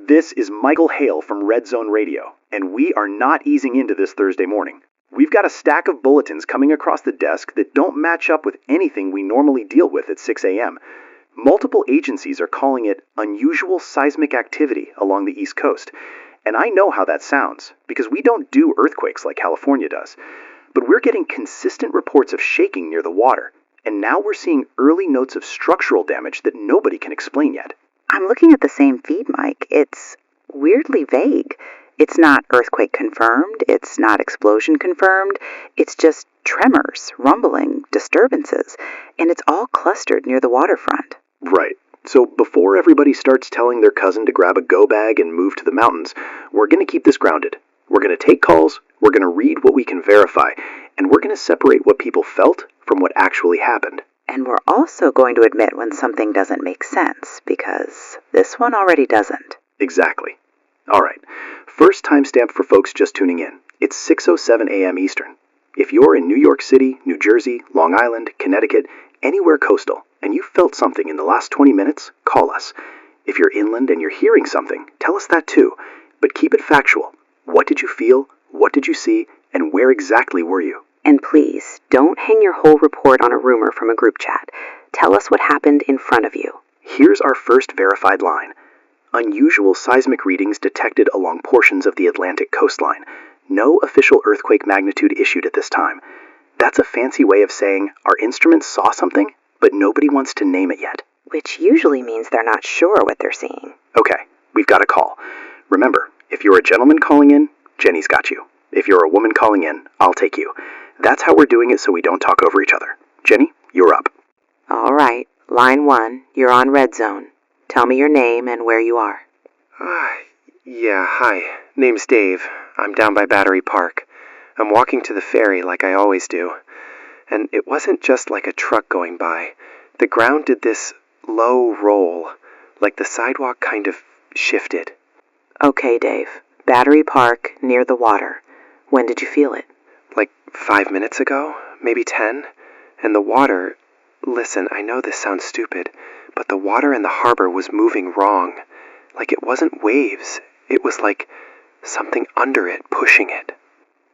This is Michael Hale from Red Zone Radio, and we are not easing into this Thursday morning. We've got a stack of bulletins coming across the desk that don't match up with anything we normally deal with at 6 a.m. Multiple agencies are calling it unusual seismic activity along the East Coast. And I know how that sounds, because we don't do earthquakes like California does. But we're getting consistent reports of shaking near the water, and now we're seeing early notes of structural damage that nobody can explain yet. I'm looking at the same feed, Mike. It's weirdly vague. It's not earthquake confirmed, it's not explosion confirmed, it's just tremors, rumbling, disturbances, and it's all clustered near the waterfront. Right. So before everybody starts telling their cousin to grab a go bag and move to the mountains, we're going to keep this grounded. We're going to take calls, we're going to read what we can verify, and we're going to separate what people felt from what actually happened. And we're also going to admit when something doesn't make sense, because this one already doesn't. Exactly. All right. First timestamp for folks just tuning in. It's 6:07 a.m. Eastern. If you're in New York City, New Jersey, Long Island, Connecticut, anywhere coastal, and you felt something in the last 20 minutes, call us. If you're inland and you're hearing something, tell us that too. But keep it factual. What did you feel? What did you see? And where exactly were you? And please, don't hang your whole report on a rumor from a group chat. Tell us what happened in front of you. Here's our first verified line. Unusual seismic readings detected along portions of the Atlantic coastline. No official earthquake magnitude issued at this time. That's a fancy way of saying our instruments saw something, but nobody wants to name it yet. Which usually means they're not sure what they're seeing. Okay, we've got a call. Remember, if you're a gentleman calling in, Jenny's got you. If you're a woman calling in, I'll take you. That's how we're doing it so we don't talk over each other. Jenny, you're up. All right, line 1, you're on Red Zone. Tell me your name and where you are. Yeah, hi. Name's Dave. I'm down by Battery Park. I'm walking to the ferry like I always do. And it wasn't just like a truck going by. The ground did this low roll, like the sidewalk kind of shifted. Okay, Dave. Battery Park, near the water. When did you feel it? Like 5 minutes ago, maybe 10. And the water, listen, I know this sounds stupid, but the water in the harbor was moving wrong. Like it wasn't waves. It was like something under it, pushing it.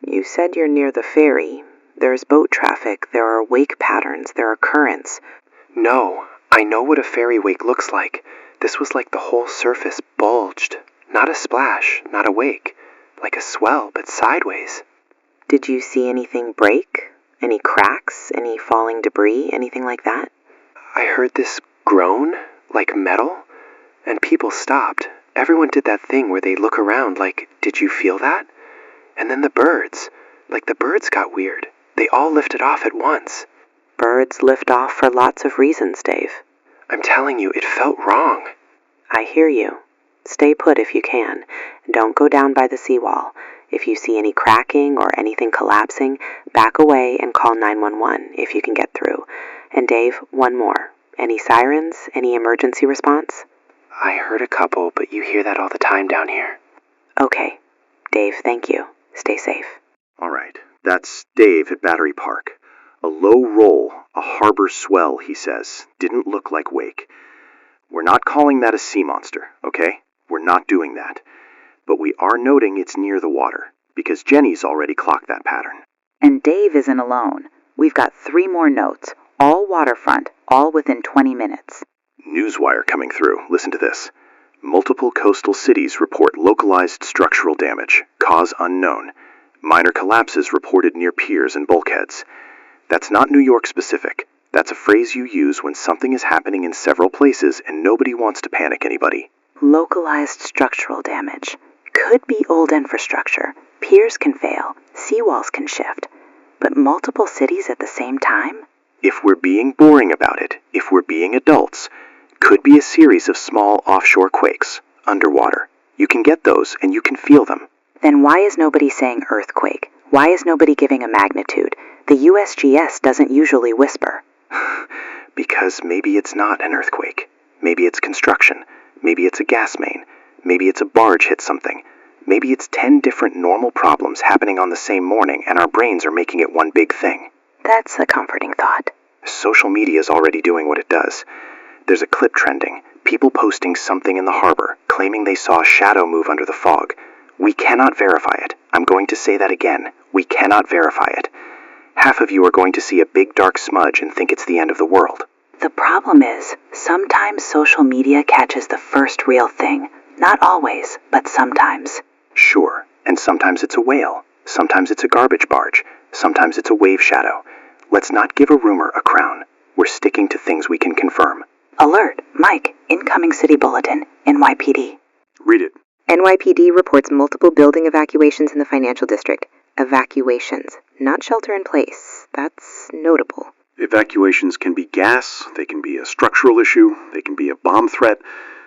You said you're near the ferry. There's boat traffic, there are wake patterns, there are currents. No, I know what a ferry wake looks like. This was like the whole surface bulged. Not a splash, not a wake. Like a swell, but sideways. Did you see anything break? Any cracks? Any falling debris? Anything like that? I heard this groan, like metal, and people stopped. Everyone did that thing where they look around like, did you feel that? And then the birds got weird. They all lifted off at once. Birds lift off for lots of reasons, Dave. I'm telling you, it felt wrong. I hear you. Stay put if you can. Don't go down by the seawall. If you see any cracking or anything collapsing, back away and call 911 if you can get through. And Dave, one more. Any sirens? Any emergency response? I heard a couple, but you hear that all the time down here. Okay. Dave, thank you. Stay safe. All right, that's Dave at Battery Park. A low roll, a harbor swell, he says. Didn't look like wake. We're not calling that a sea monster, okay? We're not doing that. But we are noting it's near the water, because Jenny's already clocked that pattern. And Dave isn't alone. We've got 3 more notes, all waterfront, all within 20 minutes. Newswire coming through. Listen to this. Multiple coastal cities report localized structural damage, cause unknown. Minor collapses reported near piers and bulkheads. That's not New York specific. That's a phrase you use when something is happening in several places and nobody wants to panic anybody. Localized structural damage. Could be old infrastructure. Piers can fail. Seawalls can shift. But multiple cities at the same time? If we're being boring about it, if we're being adults, could be a series of small offshore quakes, underwater. You can get those and you can feel them. Then why is nobody saying earthquake? Why is nobody giving a magnitude? The USGS doesn't usually whisper. Because maybe it's not an earthquake. Maybe it's construction. Maybe it's a gas main. Maybe it's a barge hit something. Maybe it's 10 different normal problems happening on the same morning and our brains are making it one big thing. That's a comforting thought. Social media is already doing what it does. There's a clip trending. People posting something in the harbor, claiming they saw a shadow move under the fog. We cannot verify it. I'm going to say that again. We cannot verify it. Half of you are going to see a big dark smudge and think it's the end of the world. The problem is, sometimes social media catches the first real thing. Not always, but sometimes. Sure, and sometimes it's a whale. Sometimes it's a garbage barge. Sometimes it's a wave shadow. Let's not give a rumor a crown. We're sticking to things we can confirm. Alert, Mike, incoming city bulletin, NYPD. Read it. NYPD reports multiple building evacuations in the financial district. Evacuations, not shelter in place. That's notable. Evacuations can be gas, they can be a structural issue, they can be a bomb threat,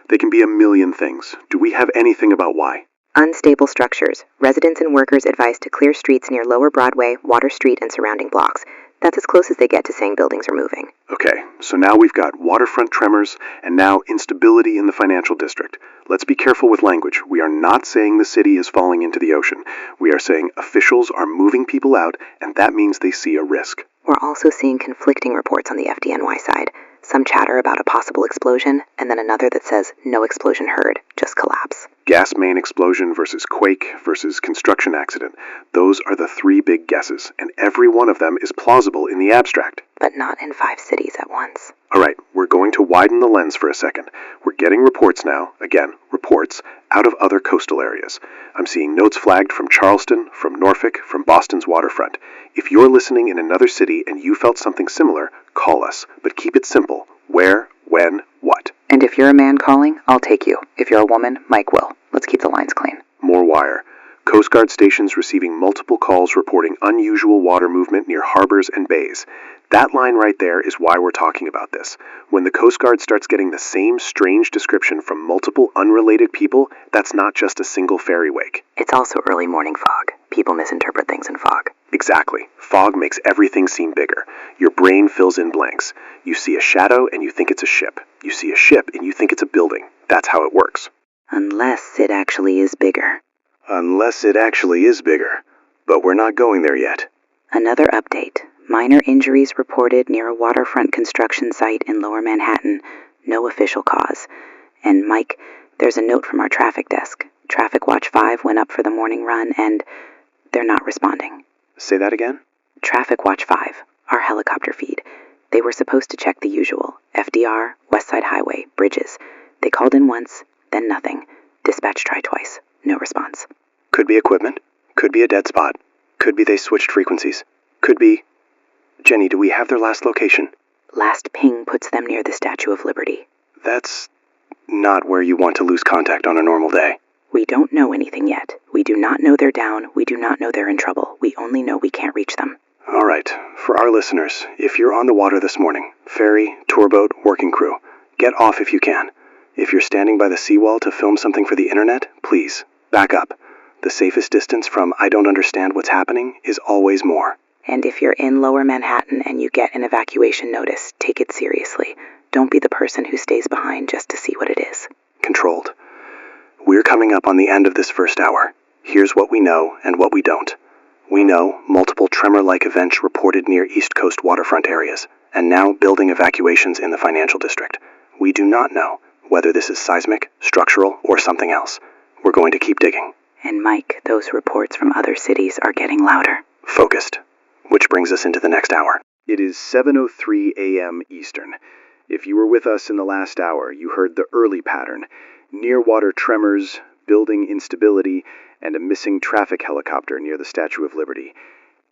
they can be a million things. Do we have anything about why? Unstable structures. Residents and workers advised to clear streets near Lower Broadway, Water Street, and surrounding blocks. That's as close as they get to saying buildings are moving. Okay, so now we've got waterfront tremors and now instability in the financial district. Let's be careful with language. We are not saying the city is falling into the ocean. We are saying officials are moving people out, and that means they see a risk. We're also seeing conflicting reports on the FDNY side. Some chatter about a possible explosion, and then another that says no explosion heard, just collapse. Gas main explosion versus quake versus construction accident. Those are the three big guesses, and every one of them is plausible in the abstract. But not in 5 cities at once. All right, we're going to widen the lens for a second. We're getting reports now, again, reports, out of other coastal areas. I'm seeing notes flagged from Charleston, from Norfolk, from Boston's waterfront. If you're listening in another city and you felt something similar, call us, but keep it simple. Where, when, what. And if you're a man calling, I'll take you. If you're a woman, Mike will. Let's keep the lines clean. More wire. Coast Guard stations receiving multiple calls reporting unusual water movement near harbors and bays. That line right there is why we're talking about this. When the Coast Guard starts getting the same strange description from multiple unrelated people, that's not just a single ferry wake. It's also early morning fog. People misinterpret things in fog. Exactly. Fog makes everything seem bigger. Your brain fills in blanks. You see a shadow and you think it's a ship. You see a ship and you think it's a building. That's how it works. Unless it actually is bigger. Unless it actually is bigger. But we're not going there yet. Another update. Minor injuries reported near a waterfront construction site in Lower Manhattan. No official cause. And Mike, there's a note from our traffic desk. Traffic Watch 5 went up for the morning run and they're not responding. Say that again? Traffic Watch 5, our helicopter feed. They were supposed to check the usual. FDR, West Side Highway, bridges. They called in once, then nothing. Dispatch tried twice. No response. Could be equipment. Could be a dead spot. Could be they switched frequencies. Could be... Jenny, do we have their last location? Last ping puts them near the Statue of Liberty. That's not where you want to lose contact on a normal day. We don't know anything yet. We do not know they're down. We do not know they're in trouble. We only know we can't reach them. All right. For our listeners, if you're on the water this morning, ferry, tour boat, working crew, get off if you can. If you're standing by the seawall to film something for the internet, please, back up. The safest distance from I don't understand what's happening is always more. And if you're in Lower Manhattan and you get an evacuation notice, take it seriously. Don't be the person who stays behind just to see what it is. Controlled. We're coming up on the end of this first hour. Here's what we know and what we don't. We know multiple tremor-like events reported near East Coast waterfront areas, and now building evacuations in the financial district. We do not know whether this is seismic, structural, or something else. We're going to keep digging. And Mike, those reports from other cities are getting louder. Focused. Which brings us into the next hour. It is 7:03 a.m. Eastern. If you were with us in the last hour, you heard the early pattern. Near water tremors, building instability, and a missing traffic helicopter near the Statue of Liberty.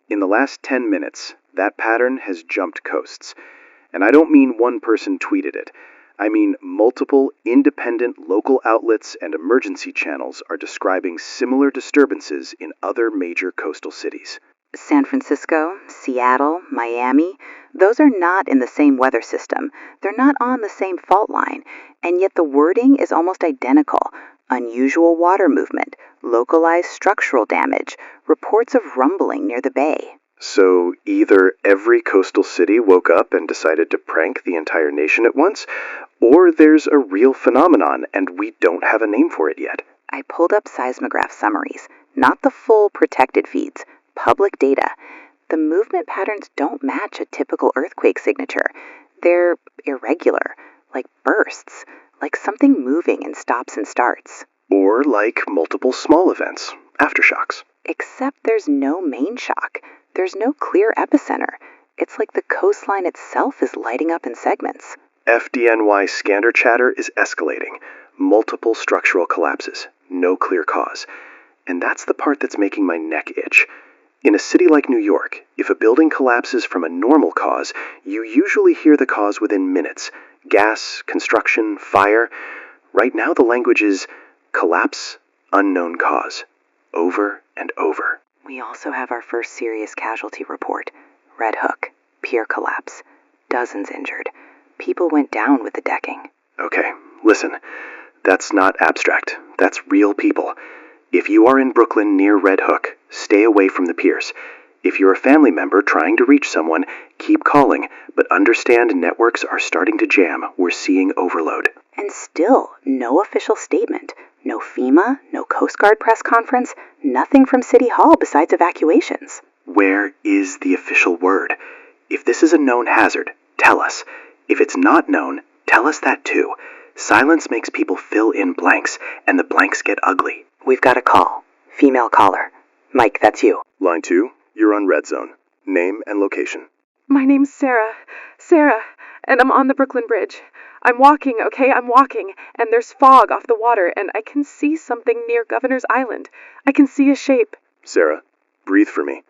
In the last 10 minutes, that pattern has jumped coasts. And I don't mean one person tweeted it. I mean multiple independent local outlets and emergency channels are describing similar disturbances in other major coastal cities. San Francisco, Seattle, Miami, those are not in the same weather system. They're not on the same fault line, and yet the wording is almost identical. Unusual water movement, localized structural damage, reports of rumbling near the bay. So either every coastal city woke up and decided to prank the entire nation at once, or there's a real phenomenon and we don't have a name for it yet. I pulled up seismograph summaries, not the full protected feeds. Public data. The movement patterns don't match a typical earthquake signature. They're irregular, like bursts, like something moving in stops and starts. Or like multiple small events, aftershocks. Except there's no main shock. There's no clear epicenter. It's like the coastline itself is lighting up in segments. FDNY scanner chatter is escalating. Multiple structural collapses. No clear cause. And that's the part that's making my neck itch. In a city like New York, if a building collapses from a normal cause, you usually hear the cause within minutes. Gas, construction, fire. Right now the language is collapse, unknown cause. Over and over. We also have our first serious casualty report. Red Hook. Pier collapse. Dozens injured. People went down with the decking. Okay, listen. That's not abstract. That's real people. If you are in Brooklyn near Red Hook, stay away from the piers. If you're a family member trying to reach someone, keep calling, but understand networks are starting to jam. We're seeing overload. And still, no official statement. No FEMA, no Coast Guard press conference, nothing from City Hall besides evacuations. Where is the official word? If this is a known hazard, tell us. If it's not known, tell us that too. Silence makes people fill in blanks, and the blanks get ugly. We've got a call. Female caller. Mike, that's you. Line 2, you're on Red Zone. Name and location. My name's Sarah. Sarah, and I'm on the Brooklyn Bridge. I'm walking, okay? I'm walking, and there's fog off the water, and I can see something near Governor's Island. I can see a shape. Sarah, breathe for me.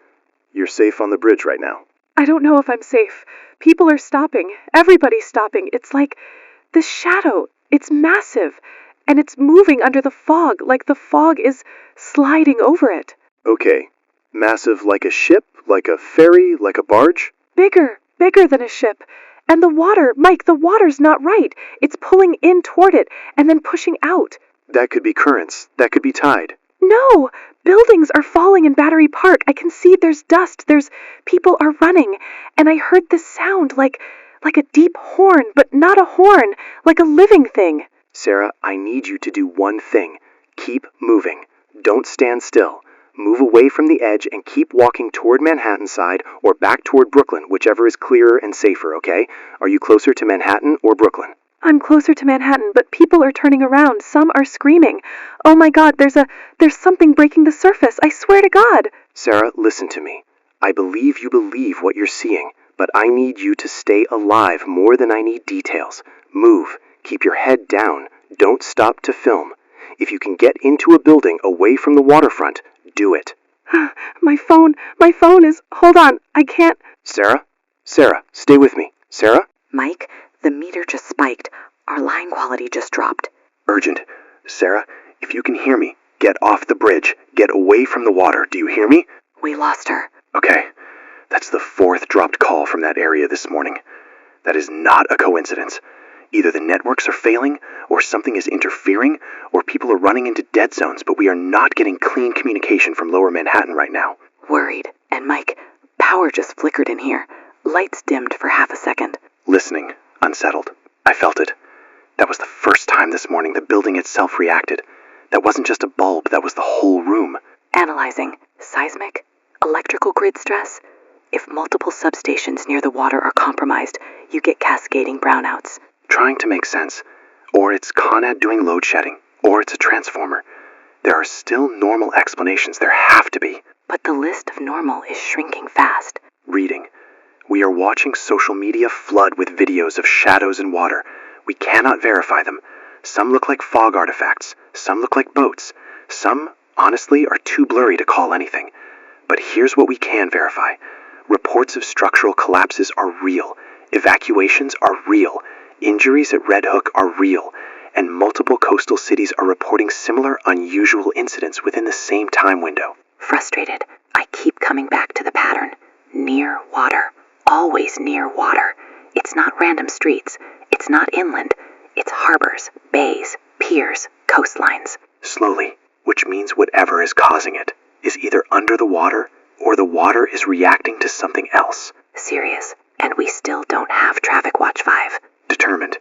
You're safe on the bridge right now. I don't know if I'm safe. People are stopping. Everybody's stopping. It's like this shadow. It's massive, and it's moving under the fog, like the fog is sliding over it. Okay. Massive like a ship, like a ferry, like a barge? Bigger than a ship. And the water, Mike, the water's not right. It's pulling in toward it and then pushing out. That could be currents. That could be tide. No! Buildings are falling in Battery Park. I can see there's dust. People are running. And I heard this sound like a deep horn, but not a horn, like a living thing. Sarah, I need you to do one thing. Keep moving. Don't stand still. Move away from the edge and keep walking toward Manhattan side or back toward Brooklyn, whichever is clearer and safer, okay? Are you closer to Manhattan or Brooklyn? I'm closer to Manhattan, but people are turning around. Some are screaming. Oh my God, there's something breaking the surface. I swear to God. Sarah, listen to me. I believe you believe what you're seeing, but I need you to stay alive more than I need details. Move. Keep your head down. Don't stop to film. If you can get into a building away from the waterfront, do it. My phone is... Hold on, I can't... Sarah, stay with me. Sarah? Mike, the meter just spiked. Our line quality just dropped. Urgent. Sarah, if you can hear me, get off the bridge. Get away from the water. Do you hear me? We lost her. Okay. That's the 4th dropped call from that area this morning. That is not a coincidence. Either the networks are failing, or something is interfering, or people are running into dead zones, but we are not getting clean communication from Lower Manhattan right now. Worried. And Mike, power just flickered in here. Lights dimmed for half a second. Listening. Unsettled. I felt it. That was the first time this morning the building itself reacted. That wasn't just a bulb, that was the whole room. Analyzing. Seismic? Electrical grid stress? If multiple substations near the water are compromised, you get cascading brownouts. Trying to make sense. Or it's Con Ed doing load shedding. Or it's a transformer. There are still normal explanations. There have to be. But the list of normal is shrinking fast. Reading. We are watching social media flood with videos of shadows in water. We cannot verify them. Some look like fog artifacts. Some look like boats. Some, honestly, are too blurry to call anything. But here's what we can verify. Reports of structural collapses are real. Evacuations are real. Injuries at Red Hook are real. And multiple coastal cities are reporting similar unusual incidents within the same time window. Frustrated, I keep coming back to the pattern. Near water. Always near water. It's not random streets. It's not inland. It's harbors, bays, piers, coastlines. Slowly, which means whatever is causing it is either under the water or the water is reacting to something else. Serious, and we still don't have Traffic Watch 5. Determined.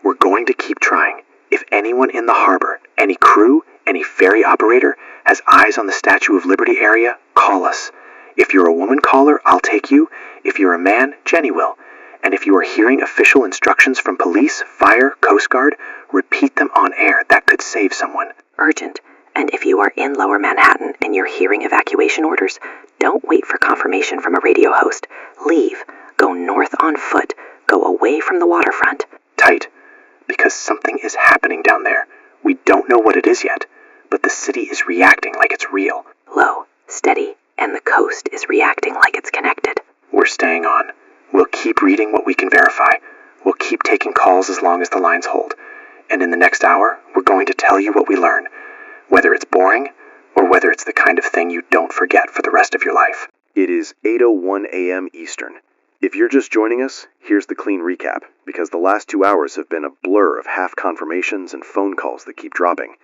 We're going to keep trying. If anyone in the harbor, any crew, any ferry operator has eyes on the Statue of Liberty area, call us. If you're a woman caller, I'll take you. If you're a man, Jenny will. And if you are hearing official instructions from police, fire, Coast Coast Guard, repeat them on air. That could save someone. Urgent. And if you are in Lower Manhattan and you're hearing evacuation orders, don't wait for confirmation from a radio host. Leave. Go north on foot. Go away from the waterfront. Tight. Because something is happening down there. We don't know what it is yet, but the city is reacting like it's real. Low, steady, and the coast is reacting like it's connected. We're staying on. We'll keep reading what we can verify. We'll keep taking calls as long as the lines hold. And in the next hour, we're going to tell you what we learn. Whether it's boring, or whether it's the kind of thing you don't forget for the rest of your life. It is 8:01 a.m. Eastern. If you're just joining us, here's the clean recap, because the last 2 hours have been a blur of half confirmations and phone calls that keep dropping.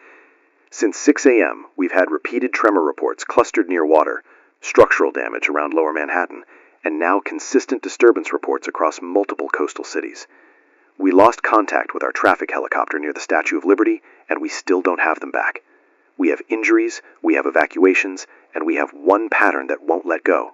Since 6 a.m., we've had repeated tremor reports clustered near water, structural damage around Lower Manhattan, and now consistent disturbance reports across multiple coastal cities. We lost contact with our traffic helicopter near the Statue of Liberty, and we still don't have them back. We have injuries, we have evacuations, and we have one pattern that won't let go: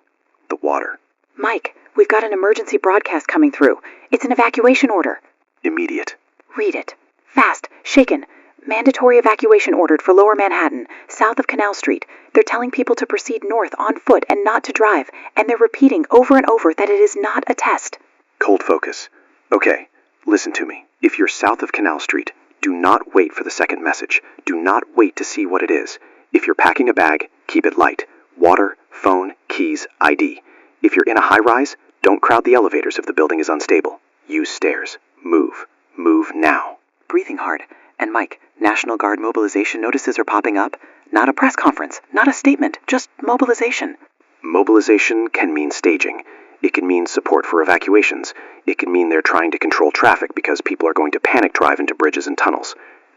the water. Mike, we've got an emergency broadcast coming through. It's an evacuation order. Immediate. Read it. Fast. Shaken. Mandatory evacuation ordered for Lower Manhattan, south of Canal Street. They're telling people to proceed north on foot and not to drive, and they're repeating over and over that it is not a test. Cold focus. Okay, listen to me. If you're south of Canal Street, do not wait for the second message. Do not wait to see what it is. If you're packing a bag, keep it light. Water, phone, keys, ID. If you're in a high-rise, don't crowd the elevators if the building is unstable. Use stairs. Move. Move now. Breathing hard. And Mike, National Guard mobilization notices are popping up. Not a press conference, not a statement, just mobilization. Mobilization can mean staging. It can mean support for evacuations. It can mean they're trying to control traffic because people are going to panic drive into bridges and tunnels.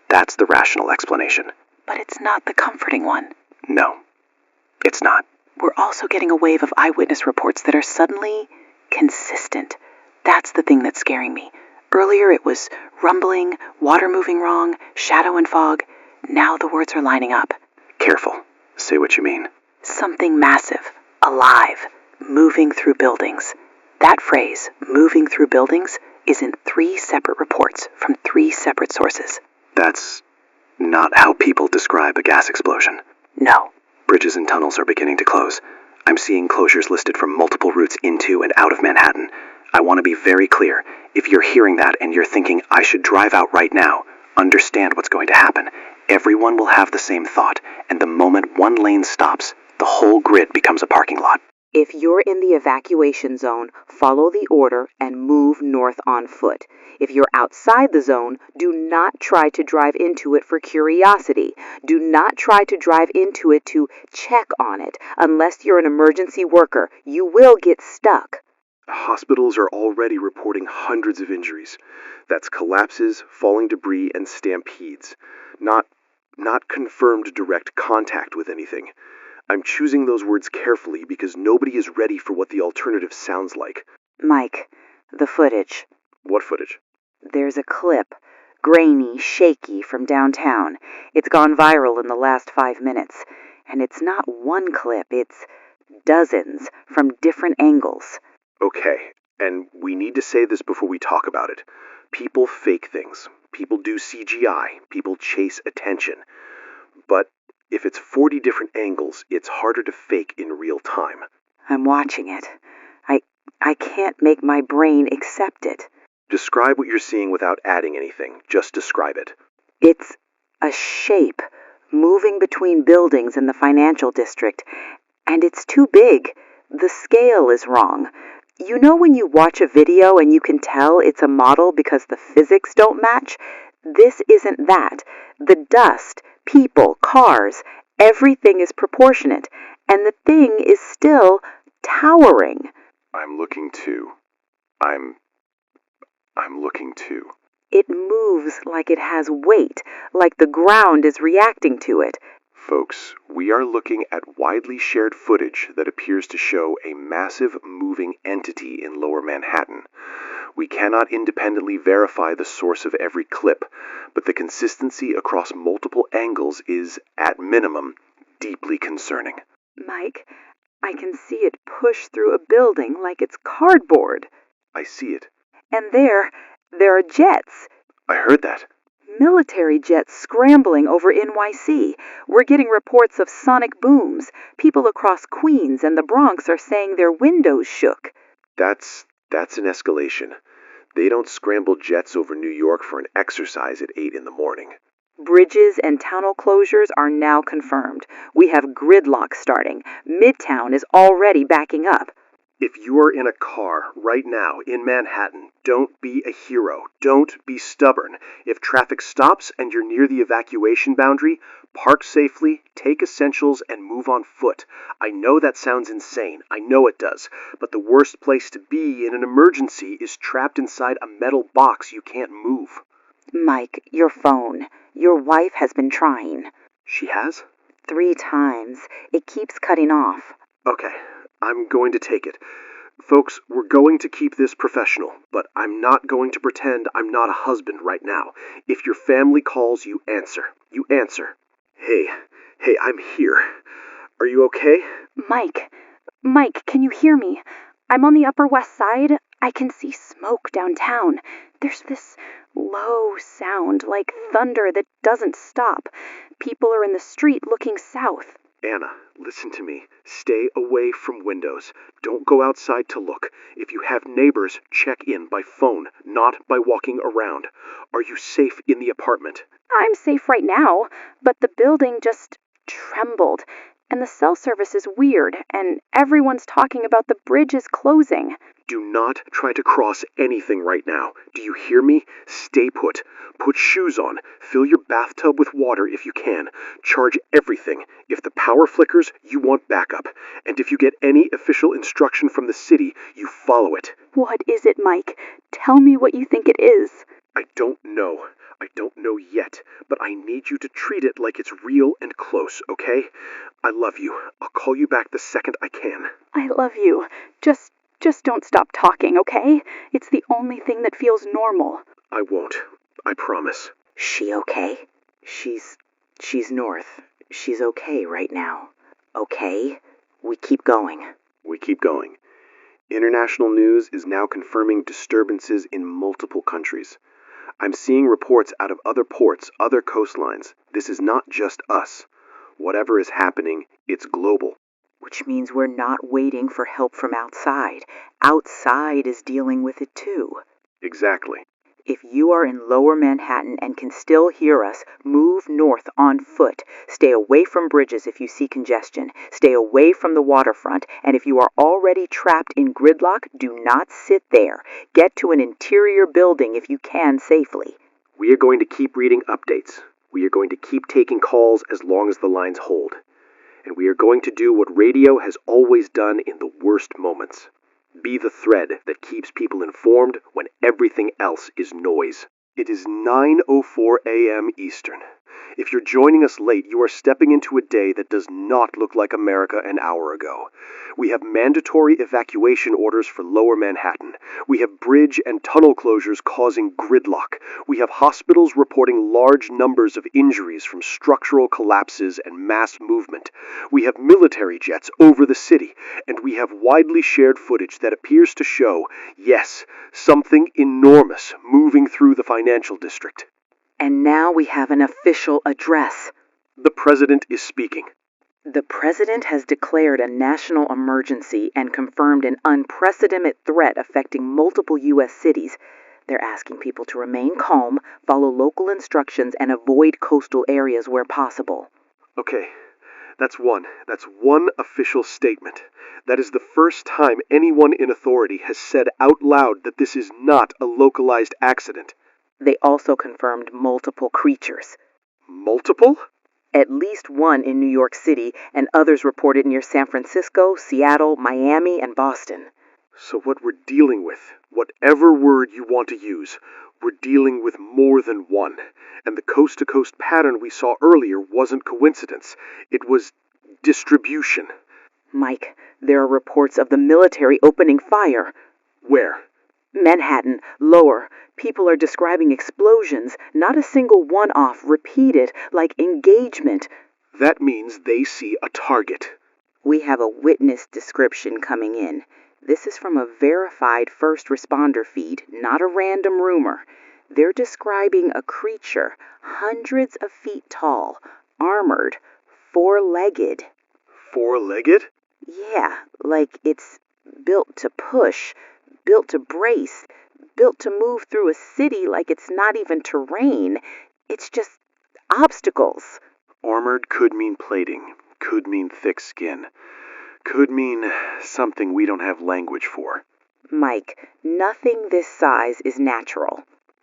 That's the rational explanation. But it's not the comforting one. No, it's not. We're also getting a wave of eyewitness reports that are suddenly consistent. That's the thing that's scaring me. Earlier it was rumbling, water moving wrong, shadow and fog. Now the words are lining up. Careful. Say what you mean. Something massive, alive, moving through buildings. That phrase, moving through buildings, is in 3 separate reports from 3 separate sources. That's not how people describe a gas explosion. No. Bridges and tunnels are beginning to close. I'm seeing closures listed from multiple routes into and out of Manhattan. I want to be very clear. If you're hearing that and you're thinking, I should drive out right now, understand what's going to happen. Everyone will have the same thought, and the moment one lane stops, the whole grid becomes a parking lot. If you're in the evacuation zone, follow the order and move north on foot. If you're outside the zone, do not try to drive into it for curiosity. Do not try to drive into it to check on it. Unless you're an emergency worker, you will get stuck. Hospitals are already reporting hundreds of injuries. That's collapses, falling debris, and stampedes. Not confirmed direct contact with anything. I'm choosing those words carefully because nobody is ready for what the alternative sounds like. Mike, the footage. What footage? There's a clip, grainy, shaky, from downtown. It's gone viral in the last 5 minutes. And it's not one clip, it's dozens from different angles. Okay, and we need to say this before we talk about it. People fake things. People do CGI. People chase attention. But if it's 40 different angles, it's harder to fake in real time. I'm watching it. I can't make my brain accept it. Describe what you're seeing without adding anything. Just describe it. It's a shape moving between buildings in the financial district, and it's too big. The scale is wrong. You know when you watch a video and you can tell it's a model because the physics don't match? This isn't that. The dust, people, cars, everything is proportionate, and the thing is still towering. I'm looking too. I'm looking too. It moves like it has weight, like the ground is reacting to it. Folks, we are looking at widely shared footage that appears to show a massive moving entity in Lower Manhattan. We cannot independently verify the source of every clip, but the consistency across multiple angles is, at minimum, deeply concerning. Mike, I can see it push through a building like it's cardboard. I see it. And there are jets. I heard that. Military jets scrambling over NYC. We're getting reports of sonic booms. People across Queens and the Bronx are saying their windows shook. That's an escalation. They don't scramble jets over New York for an exercise at 8 in the morning. Bridges and tunnel closures are now confirmed. We have gridlock starting. Midtown is already backing up. If you are in a car right now in Manhattan, don't be a hero. Don't be stubborn. If traffic stops and you're near the evacuation boundary, park safely, take essentials, and move on foot. I know that sounds insane. I know it does. But the worst place to be in an emergency is trapped inside a metal box you can't move. Mike, your phone. Your wife has been trying. She has? 3 times. It keeps cutting off. Okay, I'm going to take it. Folks, we're going to keep this professional, but I'm not going to pretend I'm not a husband right now. If your family calls, you answer. You answer. Hey, I'm here. Are you okay? Mike, can you hear me? I'm on the Upper West Side. I can see smoke downtown. There's this low sound, like thunder that doesn't stop. People are in the street looking south. Anna, listen to me. Stay away from windows. Don't go outside to look. If you have neighbors, check in by phone, not by walking around. Are you safe in the apartment? I'm safe right now, but the building just trembled, and the cell service is weird, and everyone's talking about the bridge is closing. Do not try to cross anything right now. Do you hear me? Stay put. Put shoes on. Fill your bathtub with water if you can. Charge everything. If the power flickers, you want backup. And if you get any official instruction from the city, you follow it. What is it, Mike? Tell me what you think it is. I don't know. I don't know yet, but I need you to treat it like it's real and close, okay? I love you. I'll call you back the second I can. I love you. Just don't stop talking, okay? It's the only thing that feels normal. I won't. I promise. She okay? She's north. She's okay right now. Okay? We keep going. We keep going. International news is now confirming disturbances in multiple countries. I'm seeing reports out of other ports, other coastlines. This is not just us. Whatever is happening, it's global. Which means we're not waiting for help from outside. Outside is dealing with it too. Exactly. If you are in Lower Manhattan and can still hear us, move north on foot. Stay away from bridges if you see congestion. Stay away from the waterfront. And if you are already trapped in gridlock, do not sit there. Get to an interior building if you can safely. We are going to keep reading updates. We are going to keep taking calls as long as the lines hold. And we are going to do what radio has always done in the worst moments. Be the thread that keeps people informed when everything else is noise. It is 9:04 a.m. Eastern. If you're joining us late, you are stepping into a day that does not look like America an hour ago. We have mandatory evacuation orders for Lower Manhattan. We have bridge and tunnel closures causing gridlock. We have hospitals reporting large numbers of injuries from structural collapses and mass movement. We have military jets over the city, and we have widely shared footage that appears to show, yes, something enormous moving through the financial district. And now we have an official address. The president is speaking. The president has declared a national emergency and confirmed an unprecedented threat affecting multiple U.S. cities. They're asking people to remain calm, follow local instructions, and avoid coastal areas where possible. Okay, that's one official statement. That is the first time anyone in authority has said out loud that this is not a localized accident. They also confirmed multiple creatures. Multiple? At least one in New York City, and others reported near San Francisco, Seattle, Miami, and Boston. So what we're dealing with, whatever word you want to use, we're dealing with more than one. And the coast-to-coast pattern we saw earlier wasn't coincidence. It was distribution. Mike, there are reports of the military opening fire. Where? Manhattan, lower. People are describing explosions, not a single one-off, repeated, like engagement. That means they see a target. We have a witness description coming in. This is from a verified first responder feed, not a random rumor. They're describing a creature hundreds of feet tall, armored, four-legged. Four-legged? Yeah, like it's built to push, built to brace, built to move through a city like it's not even terrain. It's just obstacles. Armored could mean plating, could mean thick skin, could mean something we don't have language for. Mike, nothing this size is natural.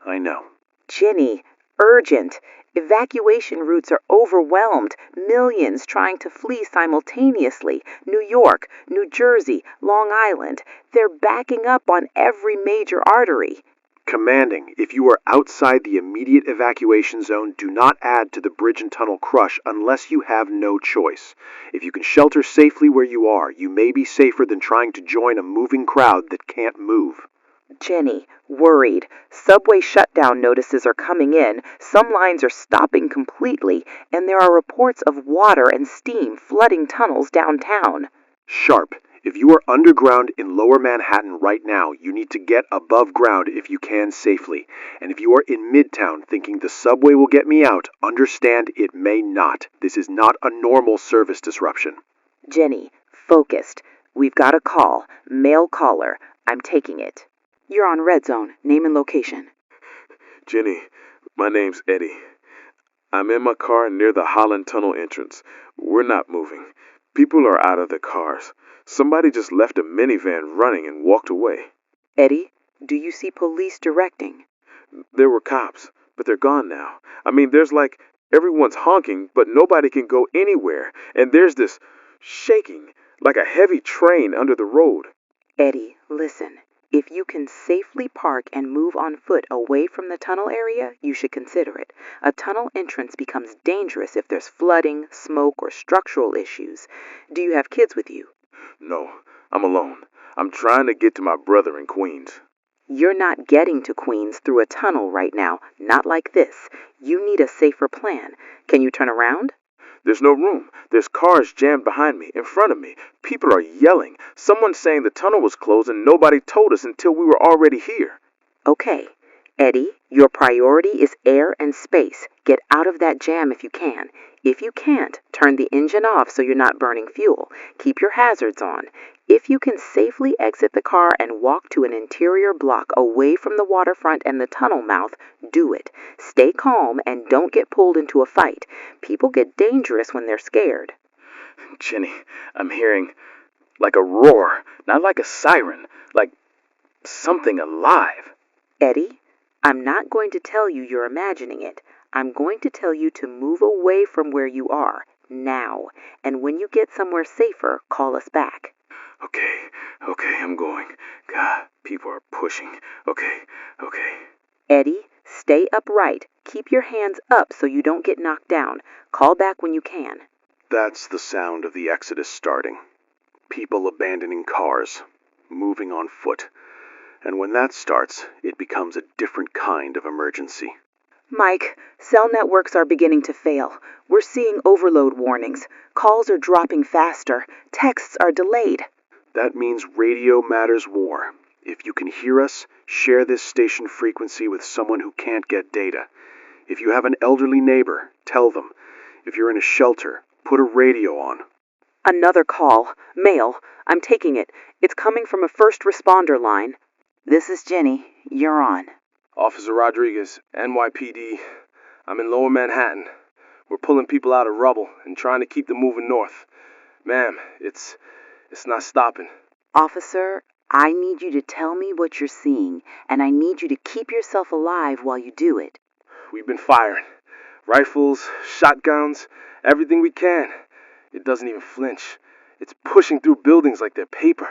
I know. Jenny, urgent. Evacuation routes are overwhelmed. Millions trying to flee simultaneously. New York, New Jersey, Long Island. They're backing up on every major artery. Commanding, if you are outside the immediate evacuation zone, do not add to the bridge and tunnel crush unless you have no choice. If you can shelter safely where you are, you may be safer than trying to join a moving crowd that can't move. Jenny, worried. Subway shutdown notices are coming in, some lines are stopping completely, and there are reports of water and steam flooding tunnels downtown. Sharp. If you are underground in Lower Manhattan right now, you need to get above ground if you can safely. And if you are in Midtown thinking the subway will get me out, understand it may not. This is not a normal service disruption. Jenny, focused. We've got a call. Male caller. I'm taking it. You're on Red Zone. Name and location. Jenny, my name's Eddie. I'm in my car near the Holland Tunnel entrance. We're not moving. People are out of their cars. Somebody just left a minivan running and walked away. Eddie, do you see police directing? There were cops, but they're gone now. I mean, there's like everyone's honking, but nobody can go anywhere. And there's this shaking, like a heavy train under the road. Eddie, listen. If you can safely park and move on foot away from the tunnel area, you should consider it. A tunnel entrance becomes dangerous if there's flooding, smoke, or structural issues. Do you have kids with you? No, I'm alone. I'm trying to get to my brother in Queens. You're not getting to Queens through a tunnel right now. Not like this. You need a safer plan. Can you turn around? There's no room. There's cars jammed behind me, in front of me. People are yelling. Someone's saying the tunnel was closed and nobody told us until we were already here. Okay. Eddie, your priority is air and space. Get out of that jam if you can. If you can't, turn the engine off so you're not burning fuel. Keep your hazards on. If you can safely exit the car and walk to an interior block away from the waterfront and the tunnel mouth, do it. Stay calm and don't get pulled into a fight. People get dangerous when they're scared. Jenny, I'm hearing like a roar, not like a siren, like something alive. Eddie, I'm not going to tell you you're imagining it. I'm going to tell you to move away from where you are, now. And when you get somewhere safer, call us back. Okay, I'm going. God, people are pushing. Okay. Eddie, stay upright. Keep your hands up so you don't get knocked down. Call back when you can. That's the sound of the exodus starting. People abandoning cars, moving on foot. And when that starts, it becomes a different kind of emergency. Mike, cell networks are beginning to fail. We're seeing overload warnings. Calls are dropping faster. Texts are delayed. That means radio matters more. If you can hear us, share this station frequency with someone who can't get data. If you have an elderly neighbor, tell them. If you're in a shelter, put a radio on. Another call. Mail. I'm taking it. It's coming from a first responder line. This is Jenny. You're on. Officer Rodriguez, NYPD. I'm in Lower Manhattan. We're pulling people out of rubble and trying to keep them moving north. Ma'am, it's not stopping. Officer, I need you to tell me what you're seeing, and I need you to keep yourself alive while you do it. We've been firing. Rifles, shotguns, everything we can. It doesn't even flinch. It's pushing through buildings like they're paper.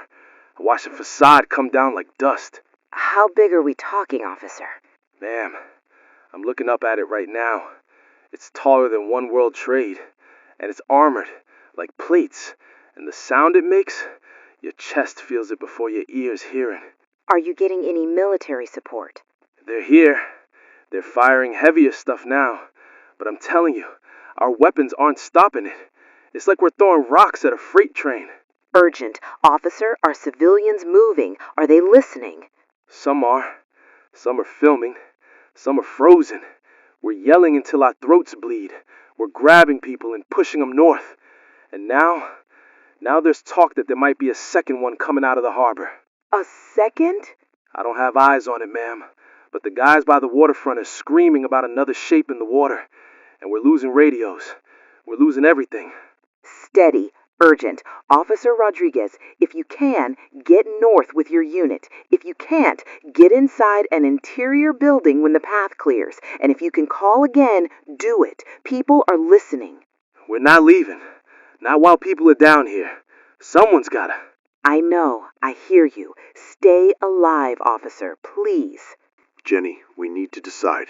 I watched the facade come down like dust. How big are we talking, officer? Ma'am, I'm looking up at it right now. It's taller than One World Trade, and it's armored, like plates. And the sound it makes, your chest feels it before your ears hear it. Are you getting any military support? They're here. They're firing heavier stuff now. But I'm telling you, our weapons aren't stopping it. It's like we're throwing rocks at a freight train. Urgent. Officer, are civilians moving? Are they listening? Some are. Some are filming. Some are frozen. We're yelling until our throats bleed. We're grabbing people and pushing them north. And now there's talk that there might be a second one coming out of the harbor. A second? I don't have eyes on it, ma'am, but the guys by the waterfront are screaming about another shape in the water, and we're losing radios. We're losing everything. Steady. Urgent. Officer Rodriguez, if you can, get north with your unit. If you can't, get inside an interior building when the path clears. And if you can call again, do it. People are listening. We're not leaving. Not while people are down here. Someone's gotta. I know. I hear you. Stay alive, officer, please. Jenny, we need to decide.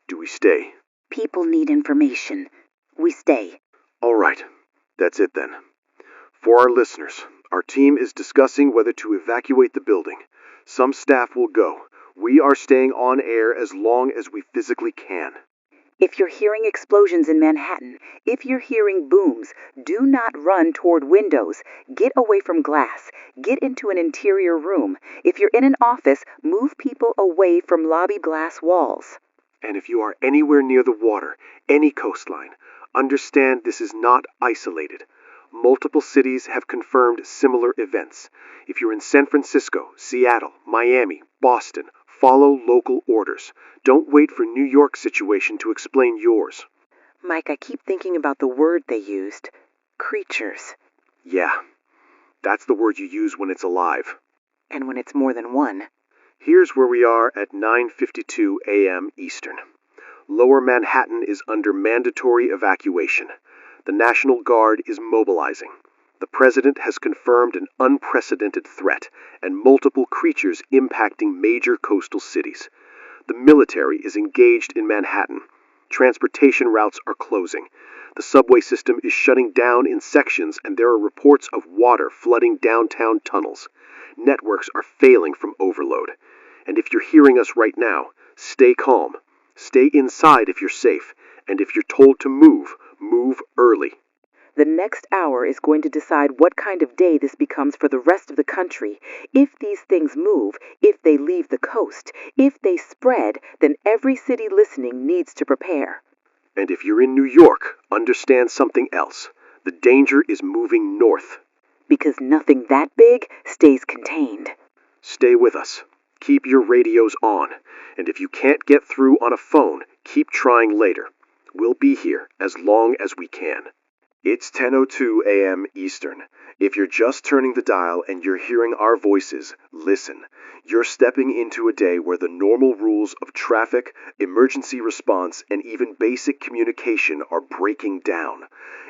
Do we stay? People need information. We stay. All right. That's it then. For our listeners, our team is discussing whether to evacuate the building. Some staff will go. We are staying on air as long as we physically can. If you're hearing explosions in Manhattan, if you're hearing booms, do not run toward windows. Get away from glass. Get into an interior room. If you're in an office, move people away from lobby glass walls. And if you are anywhere near the water, any coastline, understand this is not isolated. Multiple cities have confirmed similar events. If you're in San Francisco, Seattle, Miami, Boston, follow local orders. Don't wait for New York's situation to explain yours. Mike, I keep thinking about the word they used. Creatures. Yeah, that's the word you use when it's alive. And when it's more than one. Here's where we are at 9:52 a.m. Eastern. Lower Manhattan is under mandatory evacuation. The National Guard is mobilizing. The President has confirmed an unprecedented threat and multiple creatures impacting major coastal cities. The military is engaged in Manhattan. Transportation routes are closing. The subway system is shutting down in sections, and there are reports of water flooding downtown tunnels. Networks are failing from overload. And if you're hearing us right now, stay calm. Stay inside if you're safe. And if you're told to move, move early. The next hour is going to decide what kind of day this becomes for the rest of the country. If these things move, if they leave the coast, if they spread, then every city listening needs to prepare. And if you're in New York, understand something else. The danger is moving north. Because nothing that big stays contained. Stay with us. Keep your radios on. And if you can't get through on a phone, keep trying later. We'll be here as long as we can. It's 10:02 a.m. Eastern. If you're just turning the dial and you're hearing our voices, listen. You're stepping into a day where the normal rules of traffic, emergency response, and even basic communication are breaking down.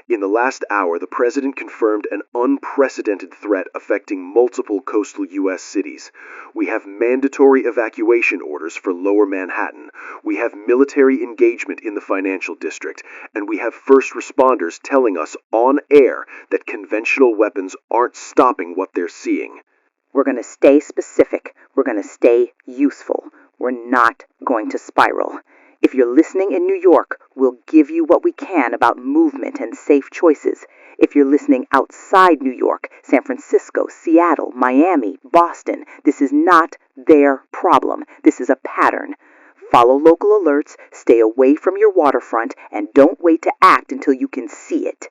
In the last hour, the President confirmed an unprecedented threat affecting multiple coastal U.S. cities. We have mandatory evacuation orders for Lower Manhattan. We have military engagement in the financial district. And we have first responders telling us on air that conventional weapons aren't stopping what they're seeing. We're going to stay specific. We're going to stay useful. We're not going to spiral. If you're listening in New York, we'll give you what we can about movement and safe choices. If you're listening outside New York, San Francisco, Seattle, Miami, Boston, this is not their problem. This is a pattern. Follow local alerts, stay away from your waterfront, and don't wait to act until you can see it.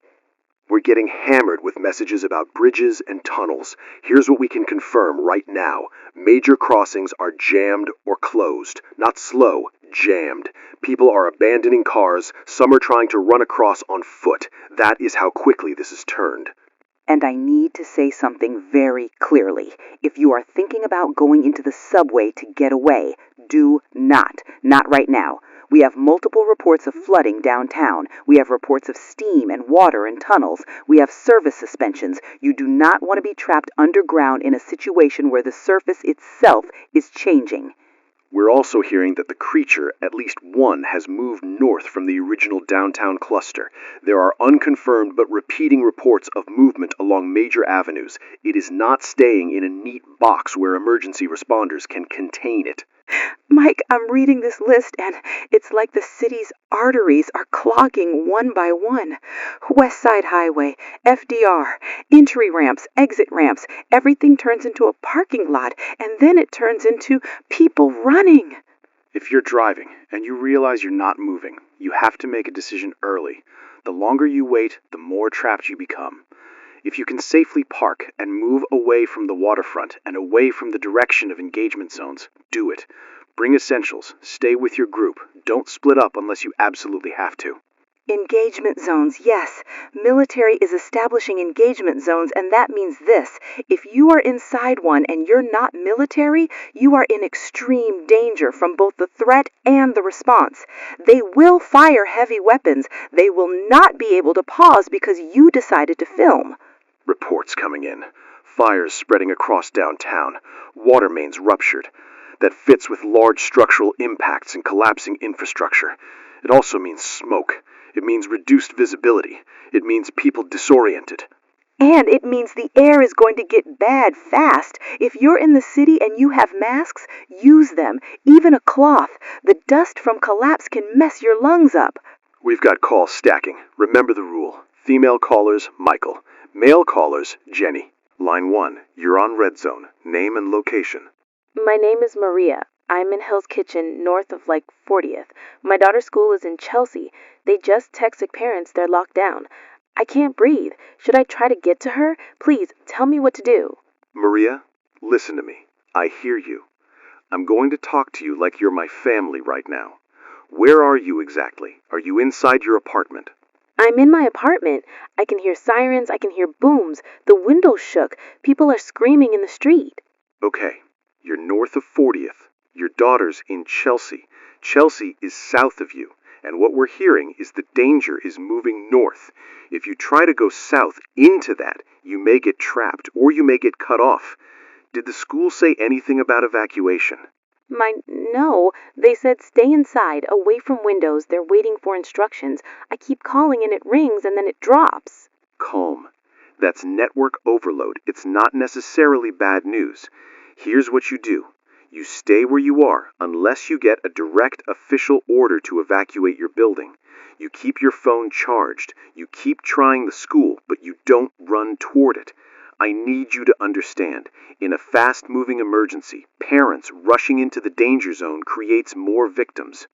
We're getting hammered with messages about bridges and tunnels. Here's what we can confirm right now. Major crossings are jammed or closed. Not slow, jammed. People are abandoning cars. Some are trying to run across on foot. That is how quickly this has turned. And I need to say something very clearly. If you are thinking about going into the subway to get away, do not. Not right now. We have multiple reports of flooding downtown. We have reports of steam and water in tunnels. We have service suspensions. You do not want to be trapped underground in a situation where the surface itself is changing. We're also hearing that the creature, at least one, has moved north from the original downtown cluster. There are unconfirmed but repeating reports of movement along major avenues. It is not staying in a neat box where emergency responders can contain it. Mike, I'm reading this list and it's like the city's arteries are clogging one by one. West Side Highway, FDR, entry ramps, exit ramps, everything turns into a parking lot and then it turns into people running. If you're driving and you realize you're not moving, you have to make a decision early. The longer you wait, the more trapped you become. If you can safely park and move away from the waterfront and away from the direction of engagement zones, do it. Bring essentials. Stay with your group. Don't split up unless you absolutely have to. Engagement zones, yes. Military is establishing engagement zones, and that means this. If you are inside one and you're not military, you are in extreme danger from both the threat and the response. They will fire heavy weapons. They will not be able to pause because you decided to film. Reports coming in. Fires spreading across downtown. Water mains ruptured. That fits with large structural impacts and collapsing infrastructure. It also means smoke. It means reduced visibility. It means people disoriented. And it means the air is going to get bad fast. If you're in the city and you have masks, use them. Even a cloth. The dust from collapse can mess your lungs up. We've got calls stacking. Remember the rule. Female callers, Michael. Male callers, Jenny. Line 1, you're on red zone. Name and location. My name is Maria. I'm in Hell's Kitchen, north of 40th. My daughter's school is in Chelsea. They just texted parents they're locked down. I can't breathe. Should I try to get to her? Please, tell me what to do. Maria, listen to me. I hear you. I'm going to talk to you like you're my family right now. Where are you exactly? Are you inside your apartment? I'm in my apartment. I can hear sirens. I can hear booms. The windows shook. People are screaming in the street. Okay, you're north of 40th. Your daughter's in Chelsea. Chelsea is south of you, and what we're hearing is the danger is moving north. If you try to go south into that, you may get trapped or you may get cut off. Did the school say anything about evacuation? No. They said stay inside, away from windows. They're waiting for instructions. I keep calling and it rings and then it drops. Calm. That's network overload. It's not necessarily bad news. Here's what you do. You stay where you are unless you get a direct official order to evacuate your building. You keep your phone charged. You keep trying the school, but you don't run toward it. I need you to understand. In a fast-moving emergency, parents rushing into the danger zone creates more victims.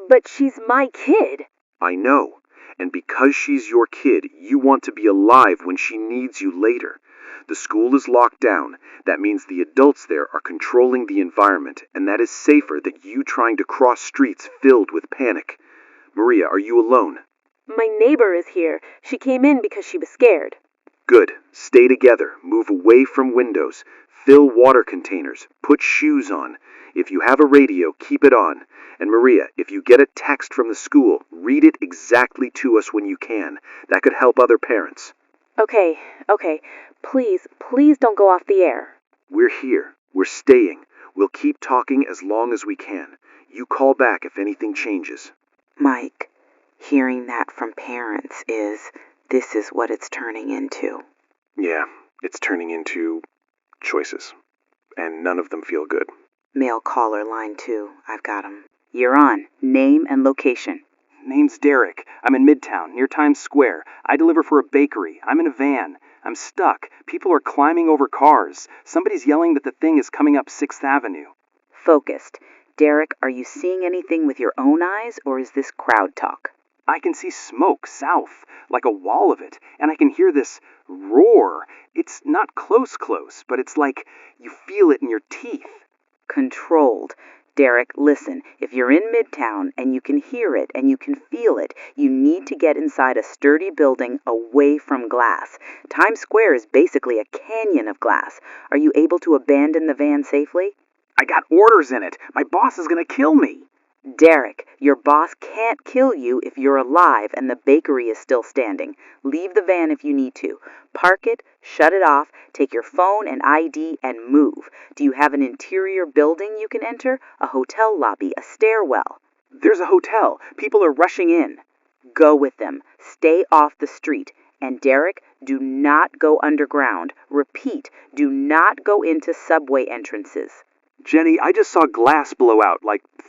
But she's my kid. I know. And because she's your kid, you want to be alive when she needs you later. The school is locked down. That means the adults there are controlling the environment, and that is safer than you trying to cross streets filled with panic. Maria, are you alone? My neighbor is here. She came in because she was scared. Good. Stay together. Move away from windows. Fill water containers. Put shoes on. If you have a radio, keep it on. And Maria, if you get a text from the school, read it exactly to us when you can. That could help other parents. Okay. Please don't go off the air. We're here. We're staying. We'll keep talking as long as we can. You call back if anything changes. Mike, hearing that from parents this is what it's turning into. Yeah, it's turning into choices. And none of them feel good. Male caller line 2. I've got him. You're on. Name and location. Name's Derek. I'm in Midtown, near Times Square. I deliver for a bakery. I'm in a van. I'm stuck. People are climbing over cars. Somebody's yelling that the thing is coming up 6th Avenue. Focused. Derek, are you seeing anything with your own eyes, or is this crowd talk? I can see smoke south, like a wall of it, and I can hear this roar. It's not close, but it's like you feel it in your teeth. Controlled. Derek, listen, if you're in Midtown and you can hear it and you can feel it, you need to get inside a sturdy building away from glass. Times Square is basically a canyon of glass. Are you able to abandon the van safely? I got orders in it. My boss is going to kill me. Derek, your boss can't kill you if you're alive and the bakery is still standing. Leave the van if you need to. Park it, shut it off, take your phone and ID, and move. Do you have an interior building you can enter? A hotel lobby, a stairwell? There's a hotel. People are rushing in. Go with them. Stay off the street. And Derek, do not go underground. Repeat, do not go into subway entrances. Jenny, I just saw glass blow out,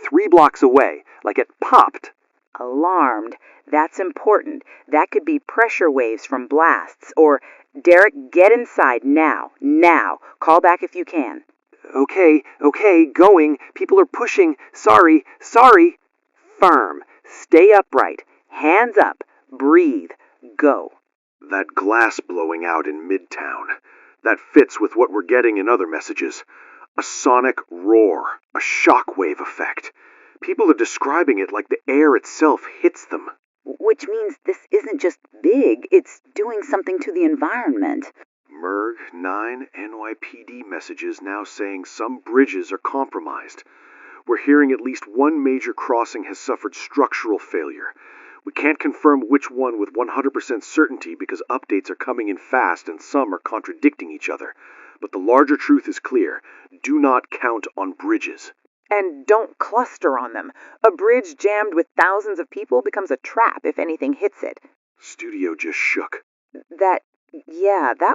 3 blocks away, like it popped. Alarmed. That's important. That could be pressure waves from blasts. Or, Derek, get inside now. Now. Call back if you can. Okay, going. People are pushing. Sorry. Firm. Stay upright. Hands up. Breathe. Go. That glass blowing out in Midtown. That fits with what we're getting in other messages. A sonic roar, a shockwave effect. People are describing it like the air itself hits them. Which means this isn't just big, it's doing something to the environment. MERG 9 NYPD messages now saying some bridges are compromised. We're hearing at least one major crossing has suffered structural failure. We can't confirm which one with 100% certainty because updates are coming in fast and some are contradicting each other. But the larger truth is clear. Do not count on bridges. And don't cluster on them. A bridge jammed with thousands of people becomes a trap if anything hits it. Studio just shook. That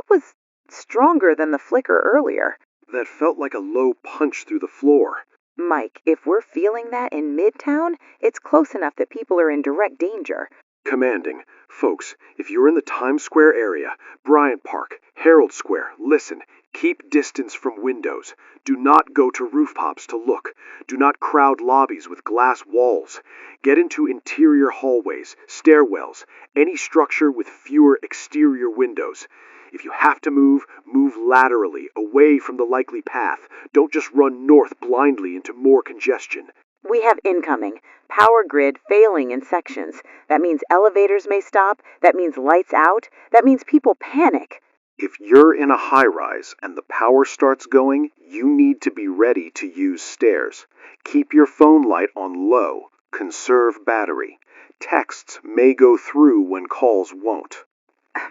was stronger than the flicker earlier. That felt like a low punch through the floor. Mike, if we're feeling that in Midtown, it's close enough that people are in direct danger. Commanding, folks, if you're in the Times Square area, Bryant Park, Herald Square, listen, keep distance from windows. Do not go to rooftops to look. Do not crowd lobbies with glass walls. Get into interior hallways, stairwells, any structure with fewer exterior windows. If you have to move, move laterally, away from the likely path. Don't just run north blindly into more congestion. We have incoming. Power grid failing in sections. That means elevators may stop. That means lights out. That means people panic. If you're in a high-rise and the power starts going, you need to be ready to use stairs. Keep your phone light on low. Conserve battery. Texts may go through when calls won't.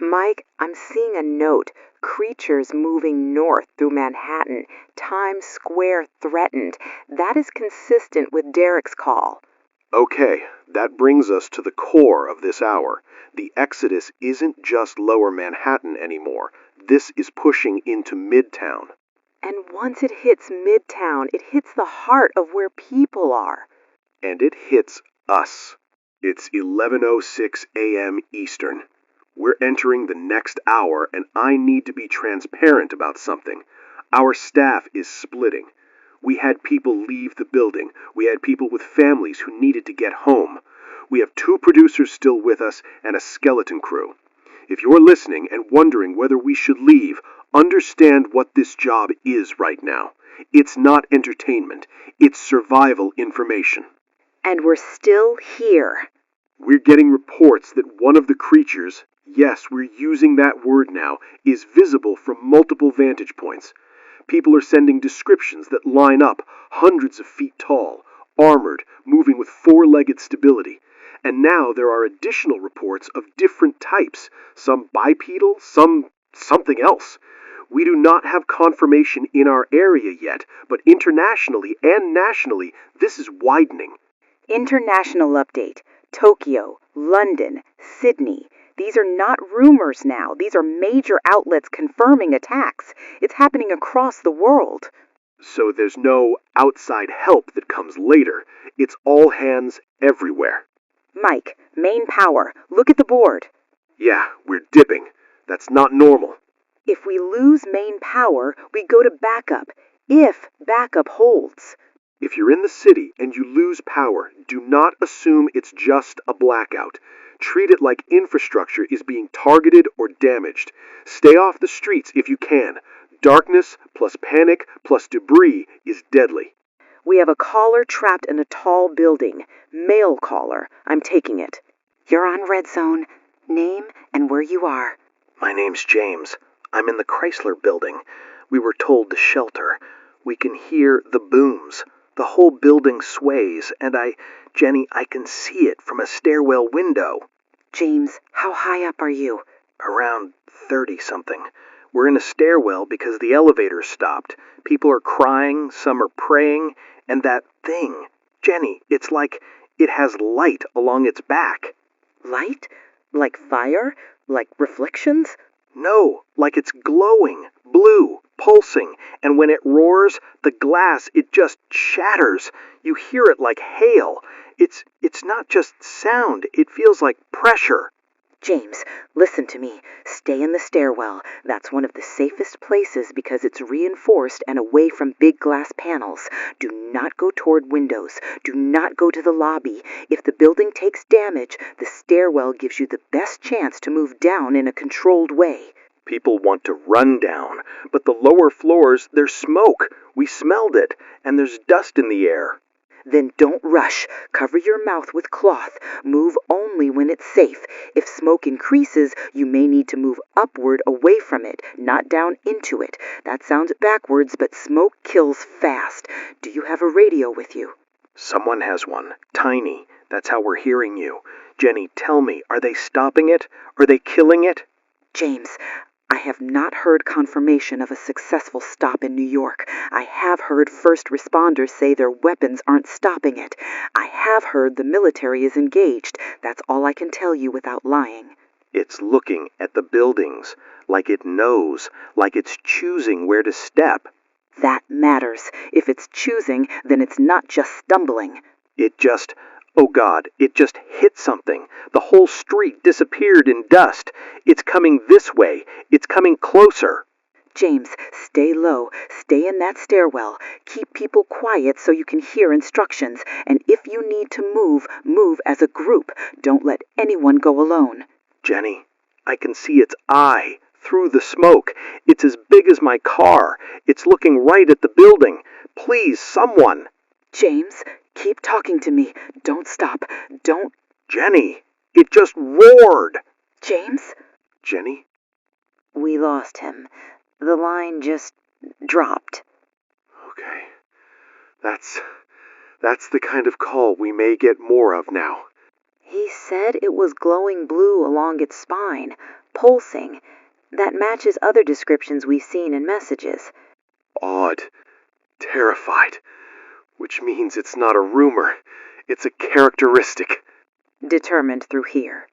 Mike, I'm seeing a note. Creatures moving north through Manhattan. Times Square threatened. That is consistent with Derek's call. Okay, that brings us to the core of this hour. The exodus isn't just lower Manhattan anymore. This is pushing into Midtown. And once it hits Midtown, it hits the heart of where people are. And it hits us. It's 11:06 a.m. Eastern. We're entering the next hour, and I need to be transparent about something. Our staff is splitting. We had people leave the building. We had people with families who needed to get home. We have 2 producers still with us and a skeleton crew. If you're listening and wondering whether we should leave, understand what this job is right now. It's not entertainment. It's survival information. And we're still here. We're getting reports that one of the creatures, yes, we're using that word now, is visible from multiple vantage points. People are sending descriptions that line up, hundreds of feet tall, armored, moving with 4-legged stability. And now there are additional reports of different types, some bipedal, some something else. We do not have confirmation in our area yet, but internationally and nationally, this is widening. International update. Tokyo, London, Sydney. These are not rumors now. These are major outlets confirming attacks. It's happening across the world. So there's no outside help that comes later. It's all hands everywhere. Mike, main power. Look at the board. Yeah, we're dipping. That's not normal. If we lose main power, we go to backup. If backup holds. If you're in the city and you lose power, do not assume it's just a blackout. Treat it like infrastructure is being targeted or damaged. Stay off the streets if you can. Darkness plus panic plus debris is deadly. We have a caller trapped in a tall building. Male caller. I'm taking it. You're on Red Zone. Name and where you are. My name's James. I'm in the Chrysler building. We were told to shelter. We can hear the booms. The whole building sways, and Jenny, I can see it from a stairwell window. James, how high up are you? Around 30-something. We're in a stairwell because the elevator stopped. People are crying, some are praying, and that thing, Jenny, it's like it has light along its back. Light? Like fire? Like reflections? No, like it's glowing, blue, pulsing, and when it roars, the glass, it just shatters. You hear it like hail. It's not just sound, it feels like pressure. James, listen to me. Stay in the stairwell. That's one of the safest places because it's reinforced and away from big glass panels. Do not go toward windows. Do not go to the lobby. If the building takes damage, the stairwell gives you the best chance to move down in a controlled way. People want to run down, but the lower floors, there's smoke. We smelled it, and there's dust in the air. Then don't rush. Cover your mouth with cloth. Move only when it's safe. If smoke increases, you may need to move upward away from it, not down into it. That sounds backwards, but smoke kills fast. Do you have a radio with you? Someone has one. Tiny. That's how we're hearing you. Jenny, tell me, are they stopping it? Are they killing it? James, I have not heard confirmation of a successful stop in New York. I have heard first responders say their weapons aren't stopping it. I have heard the military is engaged. That's all I can tell you without lying. It's looking at the buildings, like it knows, like it's choosing where to step. That matters. If it's choosing, then it's not just stumbling. Oh God, it just hit something. The whole street disappeared in dust. It's coming this way. It's coming closer. James, stay low. Stay in that stairwell. Keep people quiet so you can hear instructions. And if you need to move, move as a group. Don't let anyone go alone. Jenny, I can see its eye through the smoke. It's as big as my car. It's looking right at the building. Please, someone. James, keep talking to me. Don't stop. Don't... Jenny, it just roared. James? Jenny? We lost him. The line just dropped. Okay. That's the kind of call we may get more of now. He said it was glowing blue along its spine, pulsing. That matches other descriptions we've seen in messages. Odd. Terrified. Which means it's not a rumor. It's a characteristic. Determined through here.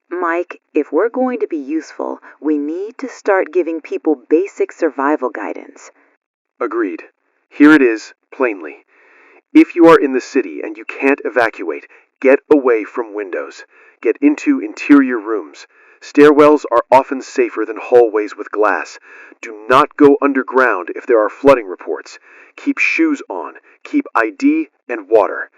Mike, if we're going to be useful, we need to start giving people basic survival guidance. Agreed. Here it is, plainly. If you are in the city and you can't evacuate, get away from windows. Get into interior rooms. Stairwells are often safer than hallways with glass. Do not go underground if there are flooding reports. Keep shoes on. Keep ID and water.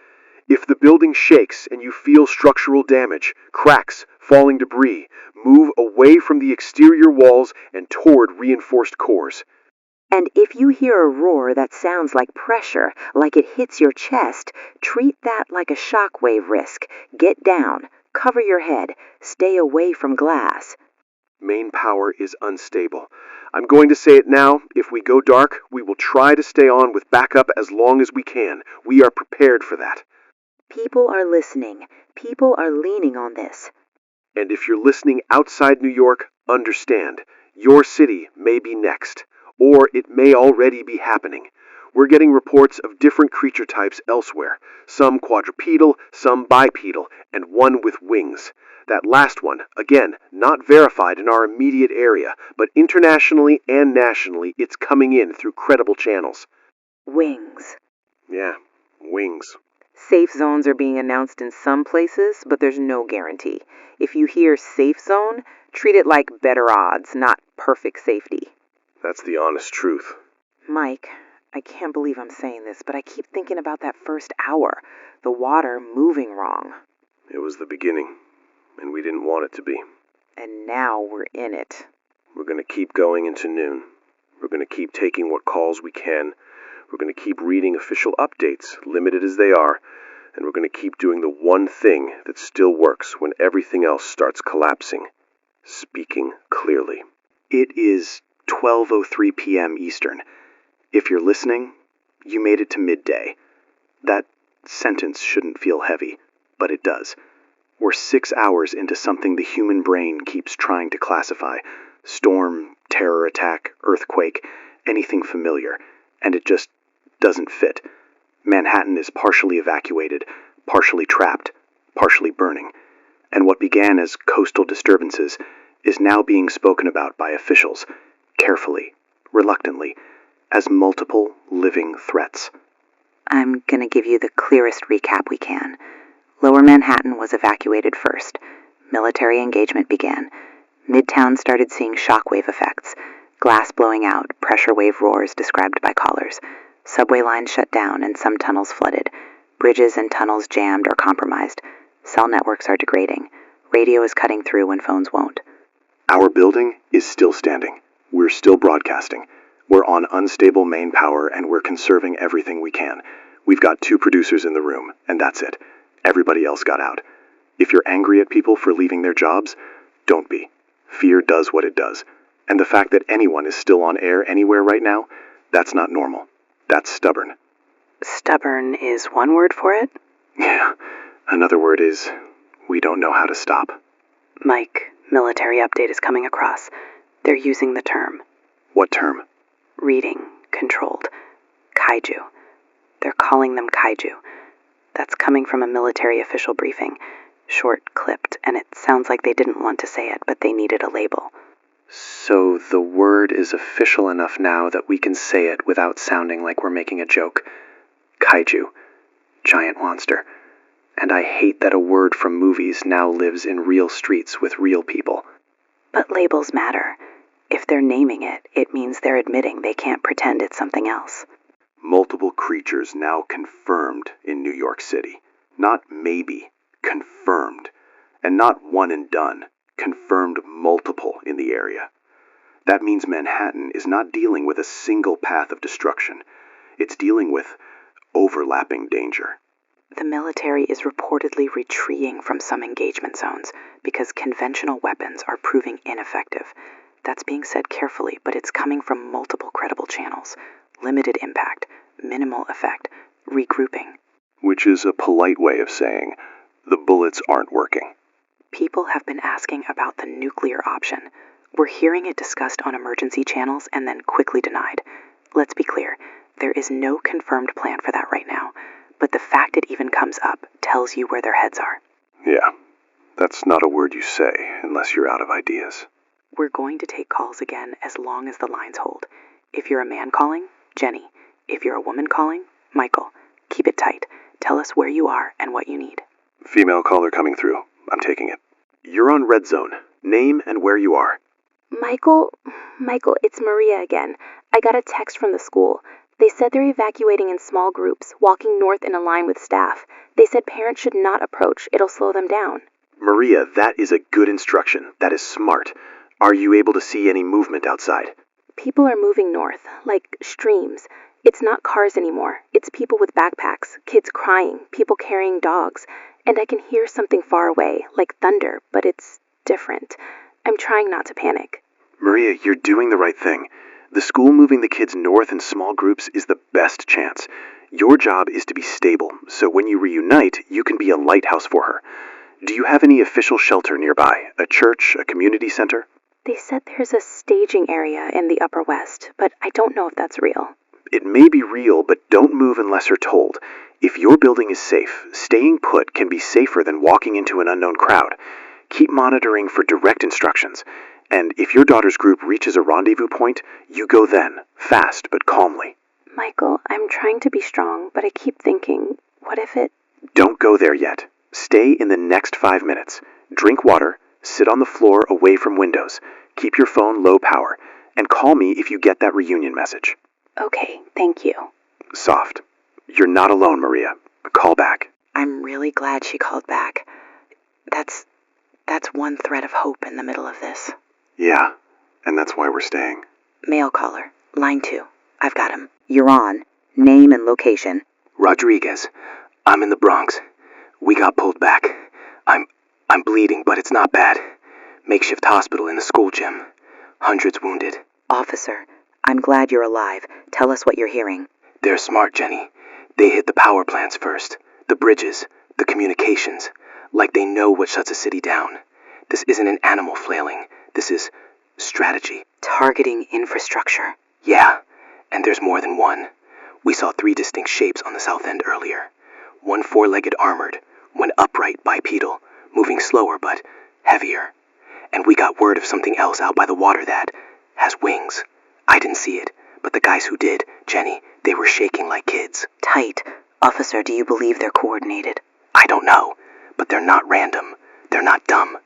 If the building shakes and you feel structural damage, cracks, falling debris, move away from the exterior walls and toward reinforced cores. And if you hear a roar that sounds like pressure, like it hits your chest, treat that like a shockwave risk. Get down. Cover your head. Stay away from glass. Main power is unstable. I'm going to say it now. If we go dark, we will try to stay on with backup as long as we can. We are prepared for that. People are listening. People are leaning on this. And if you're listening outside New York, understand. Your city may be next. Or it may already be happening. We're getting reports of different creature types elsewhere. Some quadrupedal, some bipedal, and one with wings. That last one, again, not verified in our immediate area, but internationally and nationally, it's coming in through credible channels. Wings. Yeah, wings. Safe zones are being announced in some places, but there's no guarantee. If you hear safe zone, treat it like better odds, not perfect safety. That's the honest truth. Mike, I can't believe I'm saying this, but I keep thinking about that first hour. The water moving wrong. It was the beginning, and we didn't want it to be. And now we're in it. We're going to keep going into noon. We're going to keep taking what calls we can. We're going to keep reading official updates, limited as they are. And we're going to keep doing the one thing that still works when everything else starts collapsing. Speaking clearly. It is 12:03 p.m. Eastern. If you're listening, you made it to midday. That sentence shouldn't feel heavy, but it does. We're 6 hours into something the human brain keeps trying to classify. Storm, terror attack, earthquake, anything familiar. And it just doesn't fit. Manhattan is partially evacuated, partially trapped, partially burning. And what began as coastal disturbances is now being spoken about by officials, carefully, reluctantly, as multiple living threats. I'm going to give you the clearest recap we can. Lower Manhattan was evacuated first. military engagement began. Midtown started seeing shockwave effects, glass blowing out, pressure wave roars described by callers. Subway lines shut down and some tunnels flooded. Bridges and tunnels jammed or compromised. Cell networks are degrading. Radio is cutting through when phones won't. Our building is still standing. We're still broadcasting. We're on unstable main power and we're conserving everything we can. We've got 2 producers in the room, and that's it. Everybody else got out. If you're angry at people for leaving their jobs, don't be. Fear does what it does. And the fact that anyone is still on air anywhere right now, that's not normal. That's stubborn. Stubborn is one word for it? Yeah. Another word is, we don't know how to stop. Mike, military update is coming across. They're using the term. What term? Reading, controlled. Kaiju. They're calling them Kaiju. That's coming from a military official briefing. Short, clipped, and it sounds like they didn't want to say it, but they needed a label. So the word is official enough now that we can say it without sounding like we're making a joke. Kaiju. Giant monster. And I hate that a word from movies now lives in real streets with real people. But labels matter. If they're naming it, it means they're admitting they can't pretend it's something else. Multiple creatures now confirmed in New York City. Not maybe, confirmed. And not one and done, confirmed multiple in the area. That means Manhattan is not dealing with a single path of destruction. It's dealing with overlapping danger. The military is reportedly retreating from some engagement zones because conventional weapons are proving ineffective. That's being said carefully, but it's coming from multiple credible channels. Limited impact, minimal effect, regrouping. Which is a polite way of saying, the bullets aren't working. People have been asking about the nuclear option. We're hearing it discussed on emergency channels and then quickly denied. Let's be clear, there is no confirmed plan for that right now. But the fact it even comes up tells you where their heads are. Yeah, that's not a word you say unless you're out of ideas. We're going to take calls again as long as the lines hold. If you're a man calling, Jenny. If you're a woman calling, Michael. Keep it tight. Tell us where you are and what you need. Female caller coming through. I'm taking it. You're on Red Zone. Name and where you are. Michael, it's Maria again. I got a text from the school. They said they're evacuating in small groups, walking north in a line with staff. They said parents should not approach. It'll slow them down. Maria, that is a good instruction. That is smart. Are you able to see any movement outside? People are moving north, like streams. It's not cars anymore. It's people with backpacks, kids crying, people carrying dogs. And I can hear something far away, like thunder, but it's different. I'm trying not to panic. Maria, you're doing the right thing. The school moving the kids north in small groups is the best chance. Your job is to be stable, so when you reunite, you can be a lighthouse for her. Do you have any official shelter nearby? A church, a community center? They said there's a staging area in the Upper West, but I don't know if that's real. It may be real, but don't move unless you're told. If your building is safe, staying put can be safer than walking into an unknown crowd. Keep monitoring for direct instructions. And if your daughter's group reaches a rendezvous point, you go then, fast but calmly. Michael, I'm trying to be strong, but I keep thinking, what if it... Don't go there yet. Stay in the next 5 minutes. Drink water, sit on the floor away from windows, keep your phone low power, and call me if you get that reunion message. Okay, thank you. Soft. You're not alone, Maria. Call back. I'm really glad she called back. That's one thread of hope in the middle of this. Yeah, and that's why we're staying. Male caller, line 2. I've got him. You're on. Name and location. Rodriguez. I'm in the Bronx. We got pulled back. I'm bleeding, but it's not bad. Makeshift hospital in the school gym. Hundreds wounded. Officer, I'm glad you're alive. Tell us what you're hearing. They're smart, Jenny. They hit the power plants first. The bridges. The communications. Like they know what shuts a city down. This isn't an animal flailing. This is strategy. Targeting infrastructure. Yeah, and there's more than one. We saw 3 distinct shapes on the south end earlier. One 4-legged armored, one upright bipedal, moving slower but heavier. And we got word of something else out by the water that has wings. I didn't see it, but the guys who did, Jenny, they were shaking like kids. Tight. Officer, do you believe they're coordinated? I don't know, but they're not random. They're not dumb.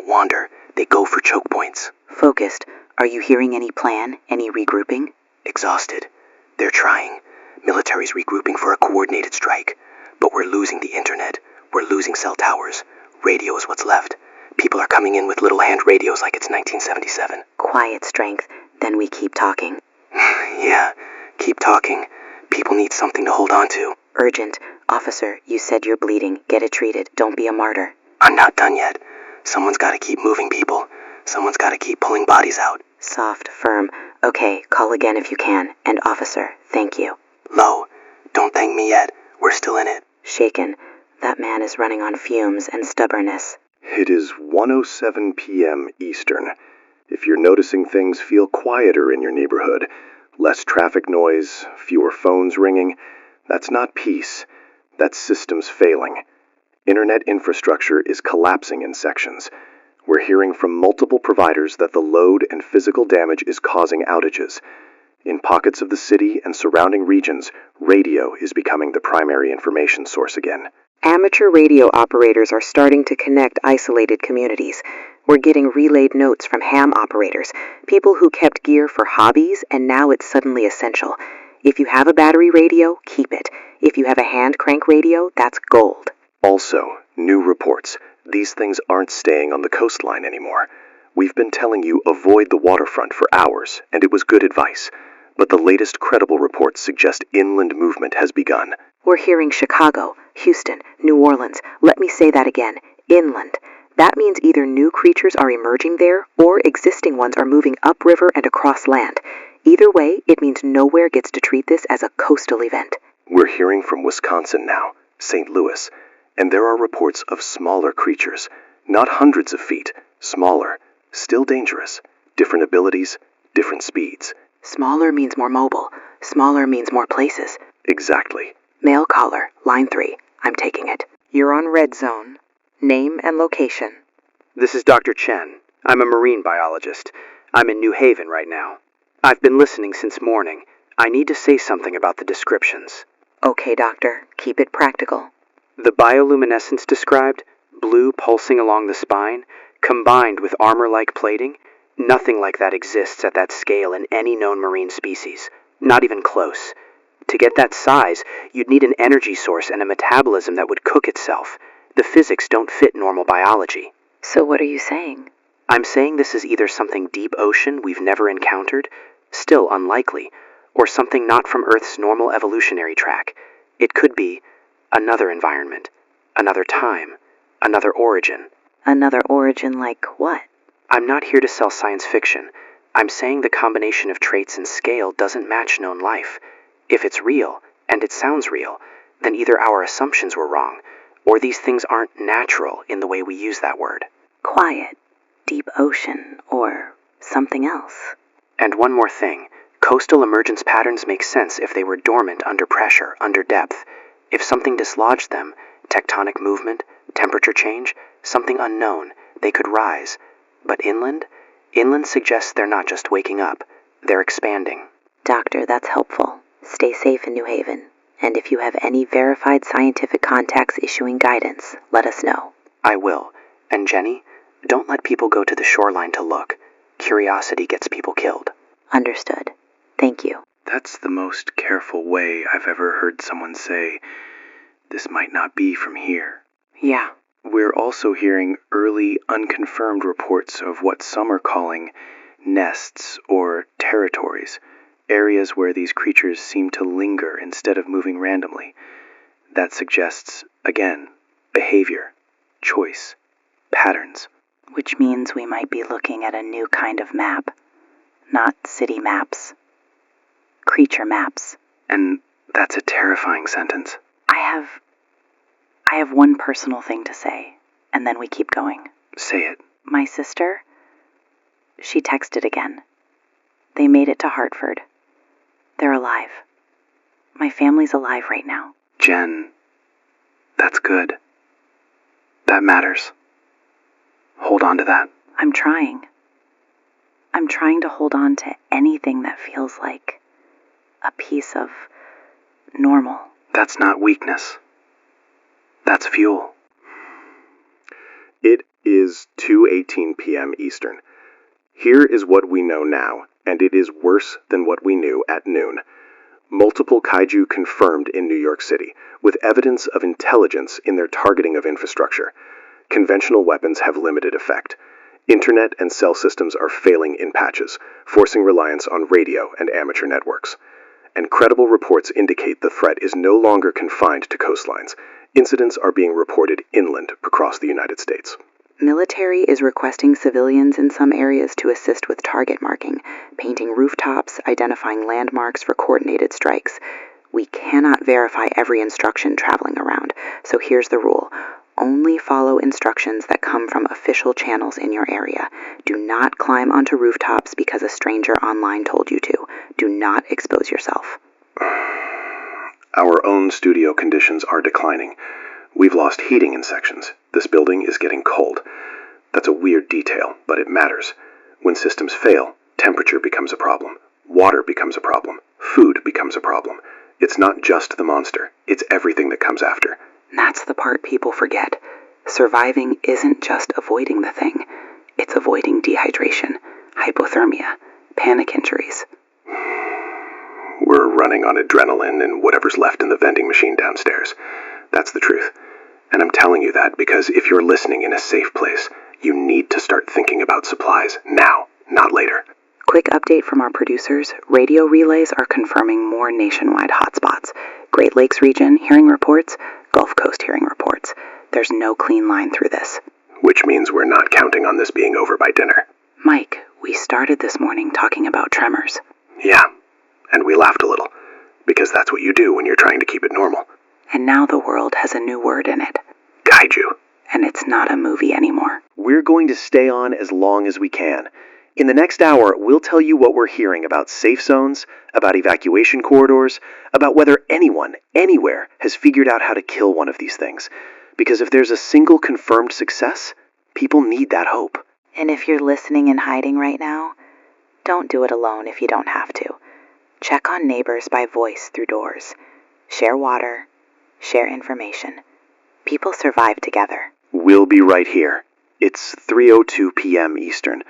wander. They go for choke points. Focused. Are you hearing any plan? Any regrouping? Exhausted. They're trying. Military's regrouping for a coordinated strike. But we're losing the internet. We're losing cell towers. Radio is what's left. People are coming in with little hand radios like it's 1977. Quiet, Strength. Then we keep talking. Yeah, keep talking. People need something to hold on to. Urgent. Officer, you said you're bleeding. Get it treated. Don't be a martyr. I'm not done yet. Someone's got to keep moving people. Someone's got to keep pulling bodies out. Soft, firm. Okay, call again if you can. And officer, thank you. Low. Don't thank me yet. We're still in it. Shaken. That man is running on fumes and stubbornness. It is 1:07 p.m. Eastern. If you're noticing things feel quieter in your neighborhood, less traffic noise, fewer phones ringing, that's not peace. That's systems failing. Internet infrastructure is collapsing in sections. We're hearing from multiple providers that the load and physical damage is causing outages. In pockets of the city and surrounding regions, radio is becoming the primary information source again. Amateur radio operators are starting to connect isolated communities. We're getting relayed notes from ham operators, people who kept gear for hobbies and now it's suddenly essential. If you have a battery radio, keep it. If you have a hand crank radio, that's gold. Also, new reports. These things aren't staying on the coastline anymore. We've been telling you avoid the waterfront for hours, and it was good advice. But the latest credible reports suggest inland movement has begun. We're hearing Chicago, Houston, New Orleans. Let me say that again. Inland. That means either new creatures are emerging there or existing ones are moving upriver and across land. Either way, it means nowhere gets to treat this as a coastal event. We're hearing from Wisconsin now, St. Louis, and there are reports of smaller creatures. Not hundreds of feet, smaller, still dangerous. Different abilities, different speeds. Smaller means more mobile. Smaller means more places. Exactly. Mail caller, line 3. I'm taking it. You're on red zone. Name and location. This is Dr. Chen. I'm a marine biologist. I'm in New Haven right now. I've been listening since morning. I need to say something about the descriptions. Okay, doctor. Keep it practical. The bioluminescence described, blue pulsing along the spine, combined with armor-like plating, nothing like that exists at that scale in any known marine species. Not even close. To get that size, you'd need an energy source and a metabolism that would cook itself. The physics don't fit normal biology. So what are you saying? I'm saying this is either something deep ocean we've never encountered, still unlikely, or something not from Earth's normal evolutionary track. It could be another environment, another time, another origin. Another origin like what? I'm not here to sell science fiction. I'm saying the combination of traits and scale doesn't match known life. If it's real, and it sounds real, then either our assumptions were wrong, or these things aren't natural in the way we use that word. Quiet, deep ocean, or something else. And one more thing. Coastal emergence patterns make sense if they were dormant under pressure, under depth. If something dislodged them, tectonic movement, temperature change, something unknown, they could rise. But inland? Inland suggests they're not just waking up, they're expanding. Doctor, that's helpful. Stay safe in New Haven. And if you have any verified scientific contacts issuing guidance, let us know. I will. And Jenny, don't let people go to the shoreline to look. Curiosity gets people killed. Understood. Thank you. That's the most careful way I've ever heard someone say, this might not be from here. Yeah. We're also hearing early, unconfirmed reports of what some are calling nests or territories, areas where these creatures seem to linger instead of moving randomly. That suggests, again, behavior, choice, patterns. Which means we might be looking at a new kind of map. Not city maps. Creature maps. And that's a terrifying sentence. I have one personal thing to say, and then we keep going. Say it. My sister, she texted again. They made it to Hartford. They're alive. My family's alive right now. Jen, that's good. That matters. Hold on to that. I'm trying. I'm trying to hold on to anything that feels like a piece of normal. That's not weakness. That's fuel. It is 2:18 p.m. Eastern. Here is what we know now, and it is worse than what we knew at noon. Multiple kaiju confirmed in New York City, with evidence of intelligence in their targeting of infrastructure. Conventional weapons have limited effect. Internet and cell systems are failing in patches, forcing reliance on radio and amateur networks. And credible reports indicate the threat is no longer confined to coastlines. Incidents are being reported inland across the United States. Military is requesting civilians in some areas to assist with target marking, painting rooftops, identifying landmarks for coordinated strikes. We cannot verify every instruction traveling around, so here's the rule. Only follow instructions that come from official channels in your area. Do not climb onto rooftops because a stranger online told you to. Do not expose yourself. Our own studio conditions are declining. We've lost heating in sections. This building is getting cold. That's a weird detail, but it matters. When systems fail, temperature becomes a problem. Water becomes a problem. Food becomes a problem. It's not just the monster. It's everything that comes after. That's the part people forget. Surviving isn't just avoiding the thing. It's avoiding dehydration, hypothermia, panic injuries. We're running on adrenaline and whatever's left in the vending machine downstairs. That's the truth. And I'm telling you that because if you're listening in a safe place, you need to start thinking about supplies now, not later. Quick update from our producers. Radio relays are confirming more nationwide hotspots. Great Lakes region hearing reports, Gulf Coast hearing reports. There's no clean line through this. Which means we're not counting on this being over by dinner. Mike, we started this morning talking about tremors. Yeah, and we laughed a little, because that's what you do when you're trying to keep it normal. And now the world has a new word in it. Kaiju. And it's not a movie anymore. We're going to stay on as long as we can. In the next hour, we'll tell you what we're hearing about safe zones, about evacuation corridors, about whether anyone, anywhere, has figured out how to kill one of these things. Because if there's a single confirmed success, people need that hope. And if you're listening and hiding right now, don't do it alone if you don't have to. Check on neighbors by voice through doors. Share water. Share information. People survive together. We'll be right here. It's 3:02 p.m. Eastern.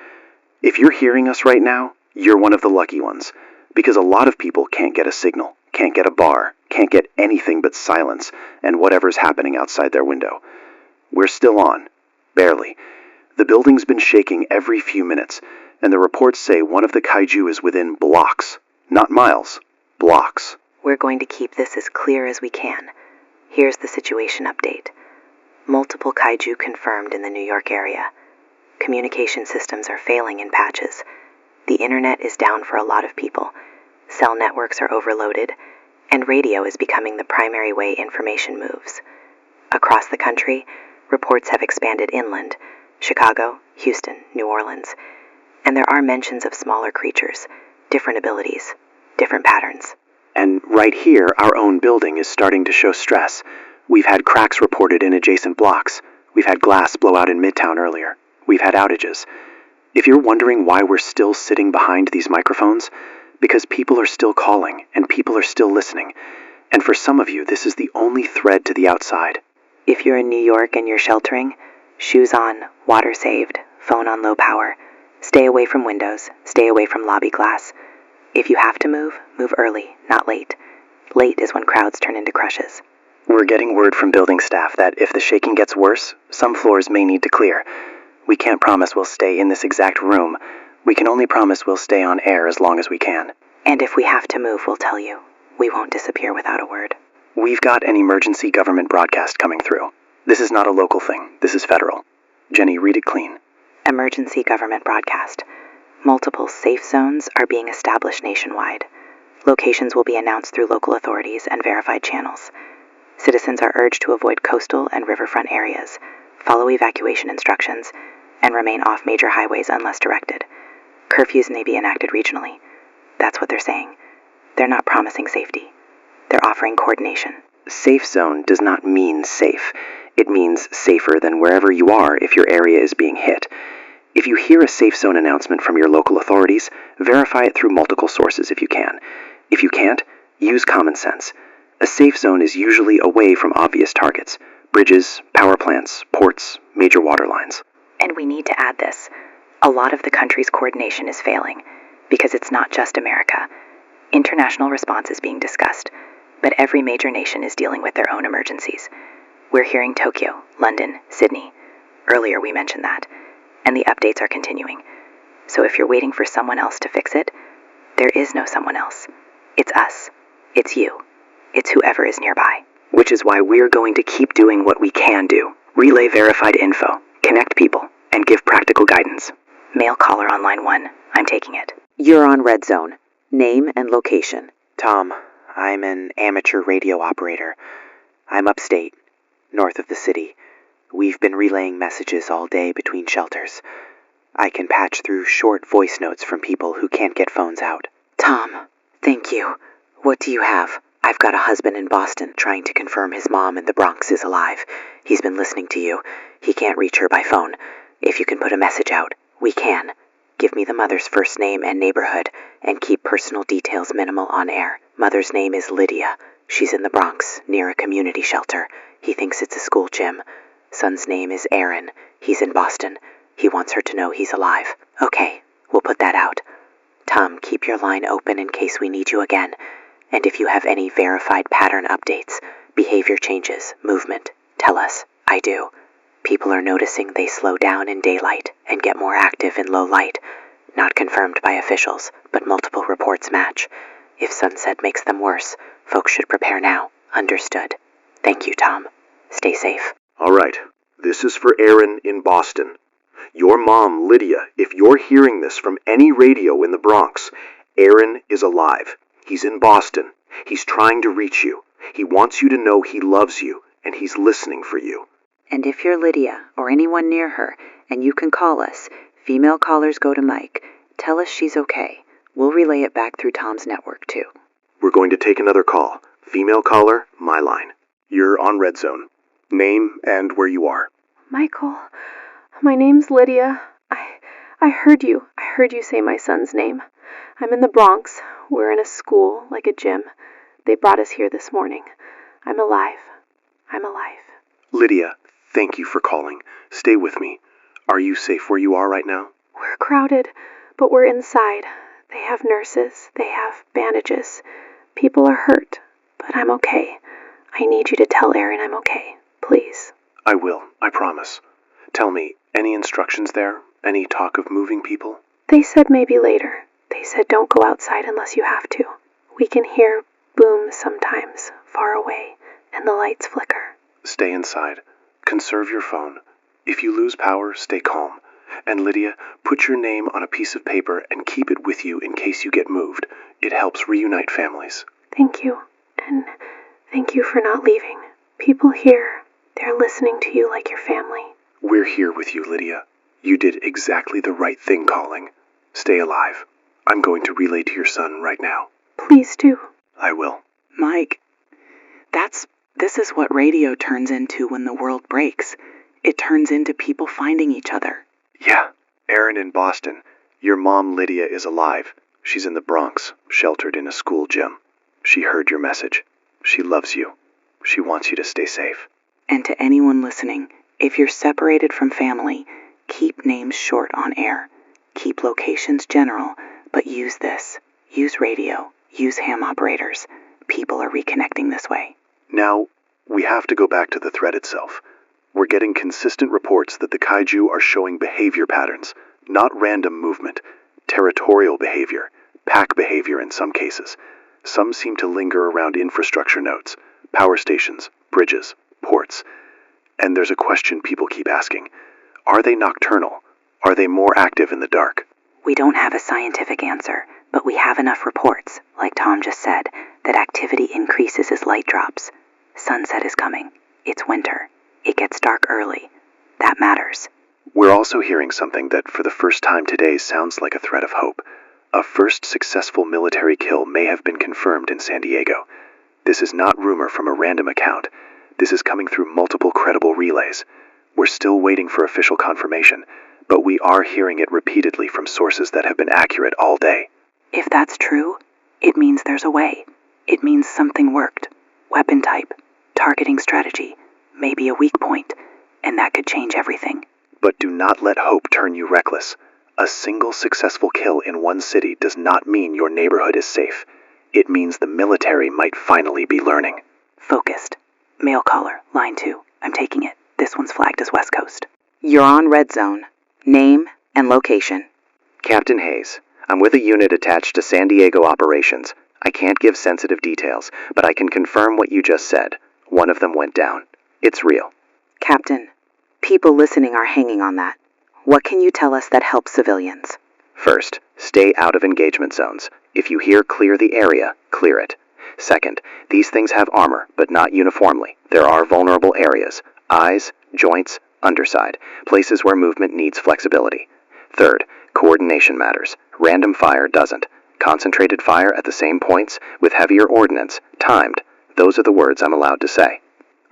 If you're hearing us right now, you're one of the lucky ones. Because a lot of people can't get a signal, can't get a bar, can't get anything but silence and whatever's happening outside their window. We're still on. Barely. The building's been shaking every few minutes, and the reports say one of the kaiju is within blocks. Not miles. Blocks. We're going to keep this as clear as we can. Here's the situation update. Multiple kaiju confirmed in the New York area. Communication systems are failing in patches. The internet is down for a lot of people. Cell networks are overloaded, and radio is becoming the primary way information moves. Across the country, reports have expanded inland: Chicago, Houston, New Orleans. And there are mentions of smaller creatures, different abilities, different patterns. And right here, our own building is starting to show stress. We've had cracks reported in adjacent blocks. We've had glass blow out in Midtown earlier. We've had outages. If you're wondering why we're still sitting behind these microphones, because people are still calling and people are still listening. And for some of you, this is the only thread to the outside. If you're in New York and you're sheltering, shoes on, water saved, phone on low power. Stay away from windows, stay away from lobby glass. If you have to move, move early, not late. Late is when crowds turn into crushes. We're getting word from building staff that if the shaking gets worse, some floors may need to clear. We can't promise we'll stay in this exact room. We can only promise we'll stay on air as long as we can. And if we have to move, we'll tell you. We won't disappear without a word. We've got an emergency government broadcast coming through. This is not a local thing. This is federal. Jenny, read it clean. Emergency government broadcast. Multiple safe zones are being established nationwide. Locations will be announced through local authorities and verified channels. Citizens are urged to avoid coastal and riverfront areas, follow evacuation instructions, and remain off major highways unless directed. Curfews may be enacted regionally. That's what they're saying. They're not promising safety. They're offering coordination. Safe zone does not mean safe. It means safer than wherever you are if your area is being hit. If you hear a safe zone announcement from your local authorities, verify it through multiple sources if you can. If you can't, use common sense. A safe zone is usually away from obvious targets: bridges, power plants, ports, major water lines. And we need to add this. A lot of the country's coordination is failing, because it's not just America. International response is being discussed, but every major nation is dealing with their own emergencies. We're hearing Tokyo, London, Sydney. Earlier we mentioned that, and the updates are continuing. So if you're waiting for someone else to fix it, there is no someone else. It's us. It's you. It's whoever is nearby. Which is why we're going to keep doing what we can do. Relay verified info, connect people, and give practical guidance. Male caller on line 1. I'm taking it. You're on Red Zone. Name and location. Tom, I'm an amateur radio operator. I'm upstate, north of the city. We've been relaying messages all day between shelters. I can patch through short voice notes from people who can't get phones out. Tom, thank you. What do you have? I've got a husband in Boston trying to confirm his mom in the Bronx is alive. He's been listening to you. He can't reach her by phone. If you can put a message out, we can. Give me the mother's first name and neighborhood, and keep personal details minimal on air. Mother's name is Lydia. She's in the Bronx, near a community shelter. He thinks it's a school gym. Son's name is Aaron. He's in Boston. He wants her to know he's alive. Okay, we'll put that out. Tom, keep your line open in case we need you again. And if you have any verified pattern updates, behavior changes, movement, tell us. I do. People are noticing they slow down in daylight and get more active in low light. Not confirmed by officials, but multiple reports match. If sunset makes them worse, folks should prepare now. Understood. Thank you, Tom. Stay safe. All right. This is for Aaron in Boston. Your mom, Lydia, if you're hearing this from any radio in the Bronx, Aaron is alive. He's in Boston. He's trying to reach you. He wants you to know he loves you, and he's listening for you. And if you're Lydia or anyone near her and you can call us, female callers go to Mike. Tell us she's okay. We'll relay it back through Tom's network, too. We're going to take another call. Female caller, my line. You're on Red Zone. Name and where you are. Michael, my name's Lydia. I heard you. I heard you say my son's name. I'm in the Bronx. We're in a school, like a gym. They brought us here this morning. I'm alive. I'm alive. Lydia, thank you for calling. Stay with me. Are you safe where you are right now? We're crowded, but we're inside. They have nurses. They have bandages. People are hurt, but I'm okay. I need you to tell Aaron I'm okay. Please. I will, I promise. Tell me, any instructions there? Any talk of moving people? They said maybe later. They said don't go outside unless you have to. We can hear booms sometimes, far away, and the lights flicker. Stay inside. Conserve your phone. If you lose power, stay calm. And Lydia, put your name on a piece of paper and keep it with you in case you get moved. It helps reunite families. Thank you. And thank you for not leaving. People here, they're listening to you like your family. We're here with you, Lydia. You did exactly the right thing calling. Stay alive. I'm going to relay to your son right now. Please do. I will. Mike, this is what radio turns into when the world breaks. It turns into people finding each other. Yeah, Aaron in Boston. Your mom, Lydia, is alive. She's in the Bronx, sheltered in a school gym. She heard your message. She loves you. She wants you to stay safe. And to anyone listening, if you're separated from family, keep names short on air. Keep locations general, but use this. Use radio. Use ham operators. People are reconnecting this way. Now, we have to go back to the threat itself. We're getting consistent reports that the Kaiju are showing behavior patterns, not random movement, territorial behavior, pack behavior in some cases. Some seem to linger around infrastructure nodes, power stations, bridges, ports. And there's a question people keep asking. Are they nocturnal? Are they more active in the dark? We don't have a scientific answer, but we have enough reports, like Tom just said, that activity increases as light drops. Sunset is coming. It's winter. It gets dark early. That matters. We're also hearing something that for the first time today sounds like a thread of hope. A first successful military kill may have been confirmed in San Diego. This is not rumor from a random account. This is coming through multiple credible relays. We're still waiting for official confirmation, but we are hearing it repeatedly from sources that have been accurate all day. If that's true, it means there's a way. It means something worked. Weapon type, targeting strategy, maybe a weak point, and that could change everything. But do not let hope turn you reckless. A single successful kill in one city does not mean your neighborhood is safe. It means the military might finally be learning. Focused. Mail caller, line 2. I'm taking it. This one's flagged as West Coast. You're on red zone. Name and location. Captain Hayes, I'm with a unit attached to San Diego operations. I can't give sensitive details, but I can confirm what you just said. One of them went down. It's real. Captain, people listening are hanging on that. What can you tell us that helps civilians? First, stay out of engagement zones. If you hear clear the area, clear it. Second, these things have armor, but not uniformly. There are vulnerable areas: eyes, joints, underside, places where movement needs flexibility. Third, coordination matters. Random fire doesn't. Concentrated fire at the same points, with heavier ordnance, timed. Those are the words I'm allowed to say.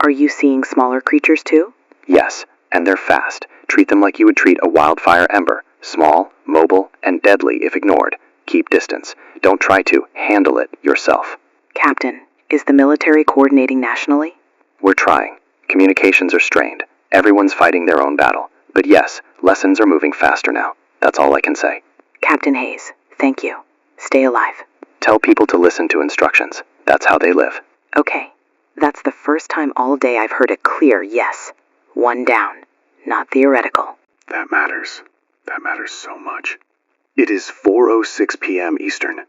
Are you seeing smaller creatures too? Yes, and they're fast. Treat them like you would treat a wildfire ember. Small, mobile, and deadly if ignored. Keep distance. Don't try to handle it yourself. Captain, is the military coordinating nationally? We're trying. Communications are strained. Everyone's fighting their own battle. But yes, lessons are moving faster now. That's all I can say. Captain Hayes, thank you. Stay alive. Tell people to listen to instructions. That's how they live. Okay. That's the first time all day I've heard a clear yes. One down. Not theoretical. That matters. That matters so much. It is 4:06 p.m. Eastern.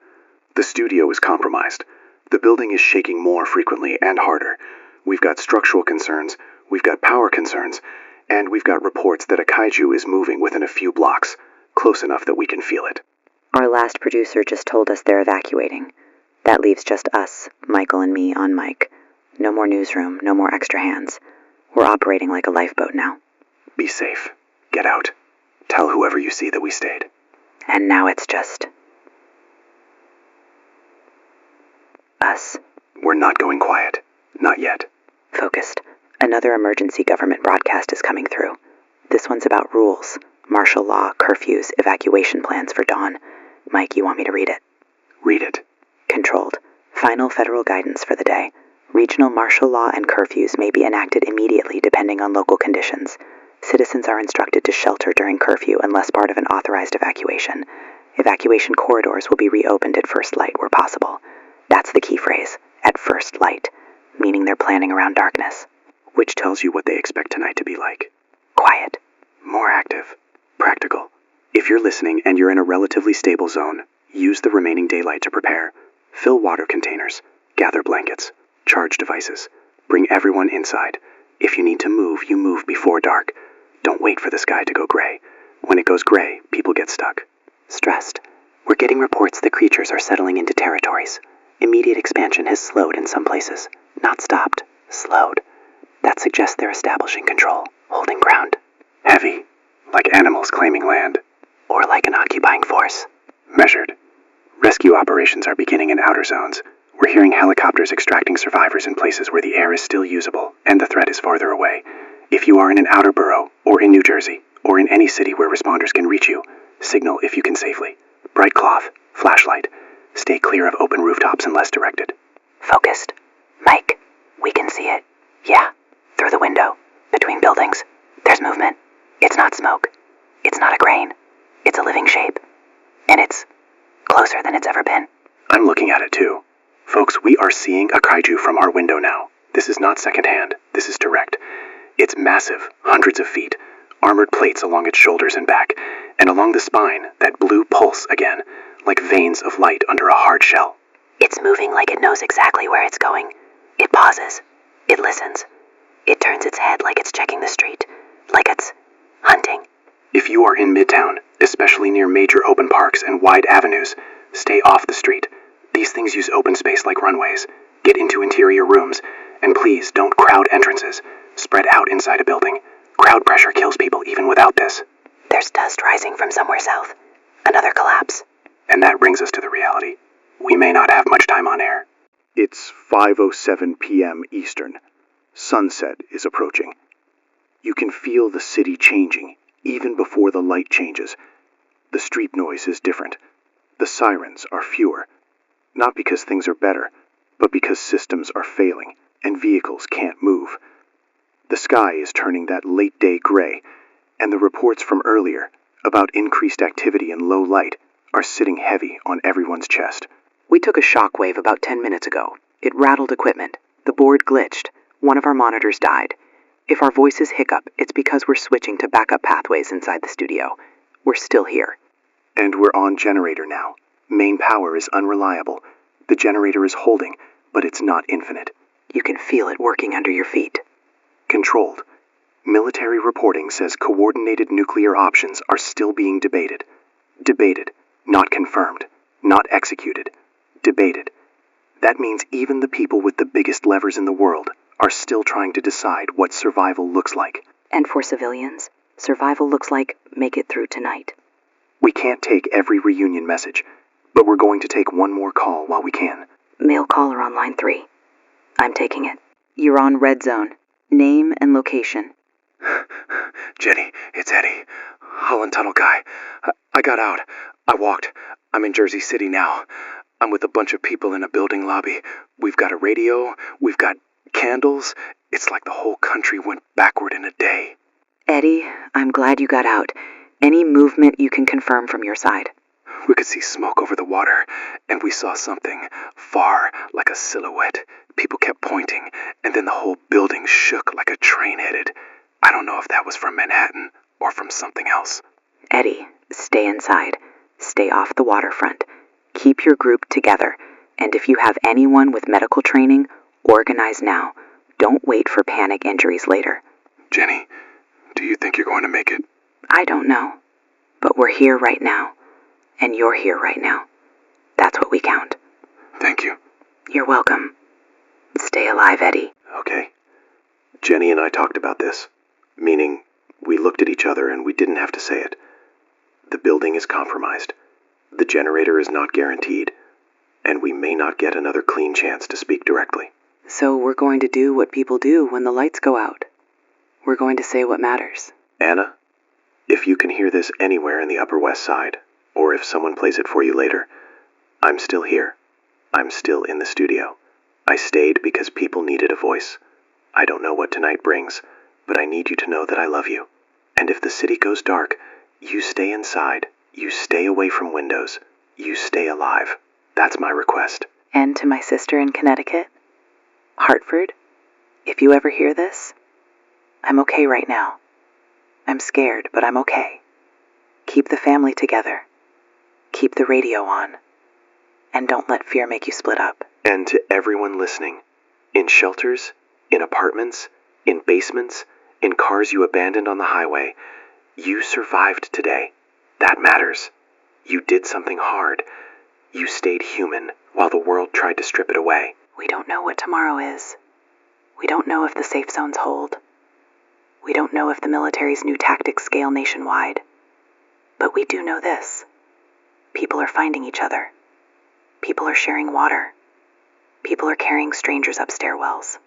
The studio is compromised. The building is shaking more frequently and harder. We've got structural concerns, we've got power concerns, and we've got reports that a kaiju is moving within a few blocks, close enough that we can feel it. Our last producer just told us they're evacuating. That leaves just us, Michael and me, on mic. No more newsroom, no more extra hands. We're operating like a lifeboat now. Be safe. Get out. Tell whoever you see that we stayed. And now it's just us. We're not going quiet. Not yet. Focused. Another emergency government broadcast is coming through. This one's about rules, martial law, curfews, evacuation plans for dawn. Mike, you want me to read it? Read it. Controlled. Final federal guidance for the day. Regional martial law and curfews may be enacted immediately depending on local conditions. Citizens are instructed to shelter during curfew unless part of an authorized evacuation. Evacuation corridors will be reopened at first light where possible. That's the key phrase, at first light, meaning they're planning around darkness. Which tells you what they expect tonight to be like. Quiet. More active. Practical. If you're listening and you're in a relatively stable zone, use the remaining daylight to prepare. Fill water containers. Gather blankets. Charge devices. Bring everyone inside. If you need to move, you move before dark. Don't wait for the sky to go gray. When it goes gray, people get stuck. Stressed. We're getting reports that creatures are settling into territories. Immediate expansion has slowed in some places. Not stopped. Slowed. That suggests they're establishing control, holding ground. Heavy. Like animals claiming land. Or like an occupying force. Measured. Rescue operations are beginning in outer zones. We're hearing helicopters extracting survivors in places where the air is still usable and the threat is farther away. If you are in an outer borough, or in New Jersey, or in any city where responders can reach you, signal if you can safely. Bright cloth, flashlight. Stay clear of open rooftops unless directed. Focused. Mike, we can see it. Yeah, through the window, between buildings. There's movement. It's not smoke. It's not a grain. It's a living shape. And it's closer than it's ever been. I'm looking at it too. Folks, we are seeing a kaiju from our window now. This is not secondhand. This is direct. It's massive, hundreds of feet. Armored plates along its shoulders and back. And along the spine, that blue pulse again, like veins of light under a hard shell. It's moving like it knows exactly where it's going. It pauses. It listens. It turns its head like it's checking the street. Like it's hunting. If you are in Midtown, especially near major open parks and wide avenues, stay off the street. These things use open space like runways. Get into interior rooms. And please don't crowd entrances. Spread out inside a building. Crowd pressure kills people even without this. There's dust rising from somewhere south. Another collapse. And that brings us to the reality. We may not have much time on air. It's 5:07 p.m. Eastern. Sunset is approaching. You can feel the city changing, even before the light changes. The street noise is different. The sirens are fewer. Not because things are better, but because systems are failing, and vehicles can't move. The sky is turning that late-day gray, And the reports from earlier about increased activity in low light are sitting heavy on everyone's chest. We took a shockwave about 10 minutes ago. It rattled equipment. The board glitched. One of our monitors died. If our voices hiccup, it's because we're switching to backup pathways inside the studio. We're still here. And we're on generator now. Main power is unreliable. The generator is holding, but it's not infinite. You can feel it working under your feet. Controlled. Military reporting says coordinated nuclear options are still being debated. Debated, not confirmed, not executed. Debated. That means even the people with the biggest levers in the world are still trying to decide what survival looks like. And for civilians, survival looks like make it through tonight. We can't take every reunion message, but we're going to take one more call while we can. Mail caller on line 3. I'm taking it. You're on Red Zone. Name and location. Jenny, it's Eddie. Holland Tunnel guy. I got out. I walked. I'm in Jersey City now. I'm with a bunch of people in a building lobby. We've got a radio. We've got candles. It's like the whole country went backward in a day. Eddie, I'm glad you got out. Any movement you can confirm from your side. We could see smoke over the water, and we saw something far, like a silhouette. People kept pointing, and then the whole building shook like a train headed. I don't know if that was from Manhattan or from something else. Eddie, stay inside. Stay off the waterfront. Keep your group together. And if you have anyone with medical training, organize now. Don't wait for panic injuries later. Jenny, do you think you're going to make it? I don't know. But we're here right now. And you're here right now. That's what we count. Thank you. You're welcome. Stay alive, Eddie. Okay. Jenny and I talked about this. Meaning, we looked at each other and we didn't have to say it. The building is compromised. The generator is not guaranteed. And we may not get another clean chance to speak directly. So we're going to do what people do when the lights go out. We're going to say what matters. Anna, if you can hear this anywhere in the Upper West Side, or if someone plays it for you later, I'm still here. I'm still in the studio. I stayed because people needed a voice. I don't know what tonight brings, but I need you to know that I love you. And if the city goes dark, you stay inside. You stay away from windows. You stay alive. That's my request. And to my sister in Connecticut, Hartford, if you ever hear this, I'm okay right now. I'm scared, but I'm okay. Keep the family together. Keep the radio on. And don't let fear make you split up. And to everyone listening, in shelters, in apartments, in basements, in cars you abandoned on the highway, you survived today. That matters. You did something hard. You stayed human while the world tried to strip it away. We don't know what tomorrow is. We don't know if the safe zones hold. We don't know if the military's new tactics scale nationwide. But we do know this. People are finding each other. People are sharing water. People are carrying strangers up stairwells.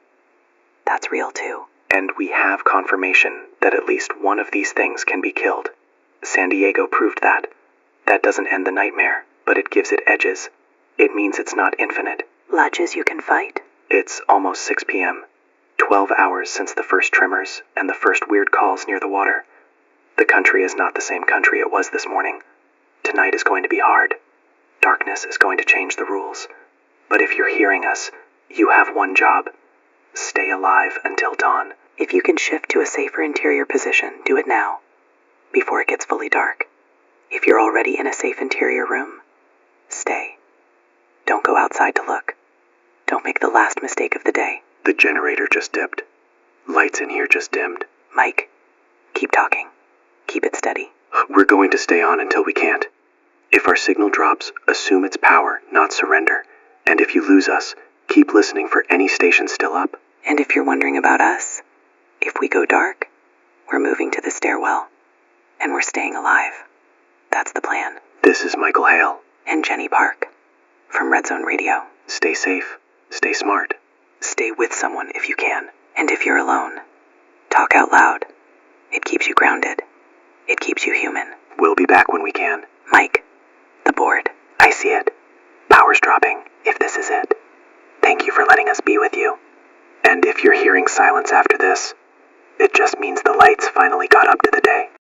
That's real too. And we have confirmation that at least one of these things can be killed. San Diego proved that. That doesn't end the nightmare, but it gives it edges. It means it's not infinite. Lodges you can fight. It's almost 6 p.m. 12 hours since the first tremors and the first weird calls near the water. The country is not the same country it was this morning. Tonight is going to be hard. Darkness is going to change the rules. But if you're hearing us, you have one job. Stay alive until dawn. If you can shift to a safer interior position, do it now, before it gets fully dark. If you're already in a safe interior room, stay. Don't go outside to look. Don't make the last mistake of the day. The generator just dipped. Lights in here just dimmed. Mike, keep talking. Keep it steady. We're going to stay on until we can't. If our signal drops, assume it's power, not surrender. And if you lose us, keep listening for any station still up. And if you're wondering about us, if we go dark, we're moving to the stairwell. And we're staying alive. That's the plan. This is Michael Hale. And Jenny Park. From Red Zone Radio. Stay safe. Stay smart. Stay with someone if you can. And if you're alone, talk out loud. It keeps you grounded. It keeps you human. We'll be back when we can. Mike, the board. I see it. Power's dropping, if this is it. Thank you for letting us be with you. And if you're hearing silence after this, it just means the lights finally got up to the day.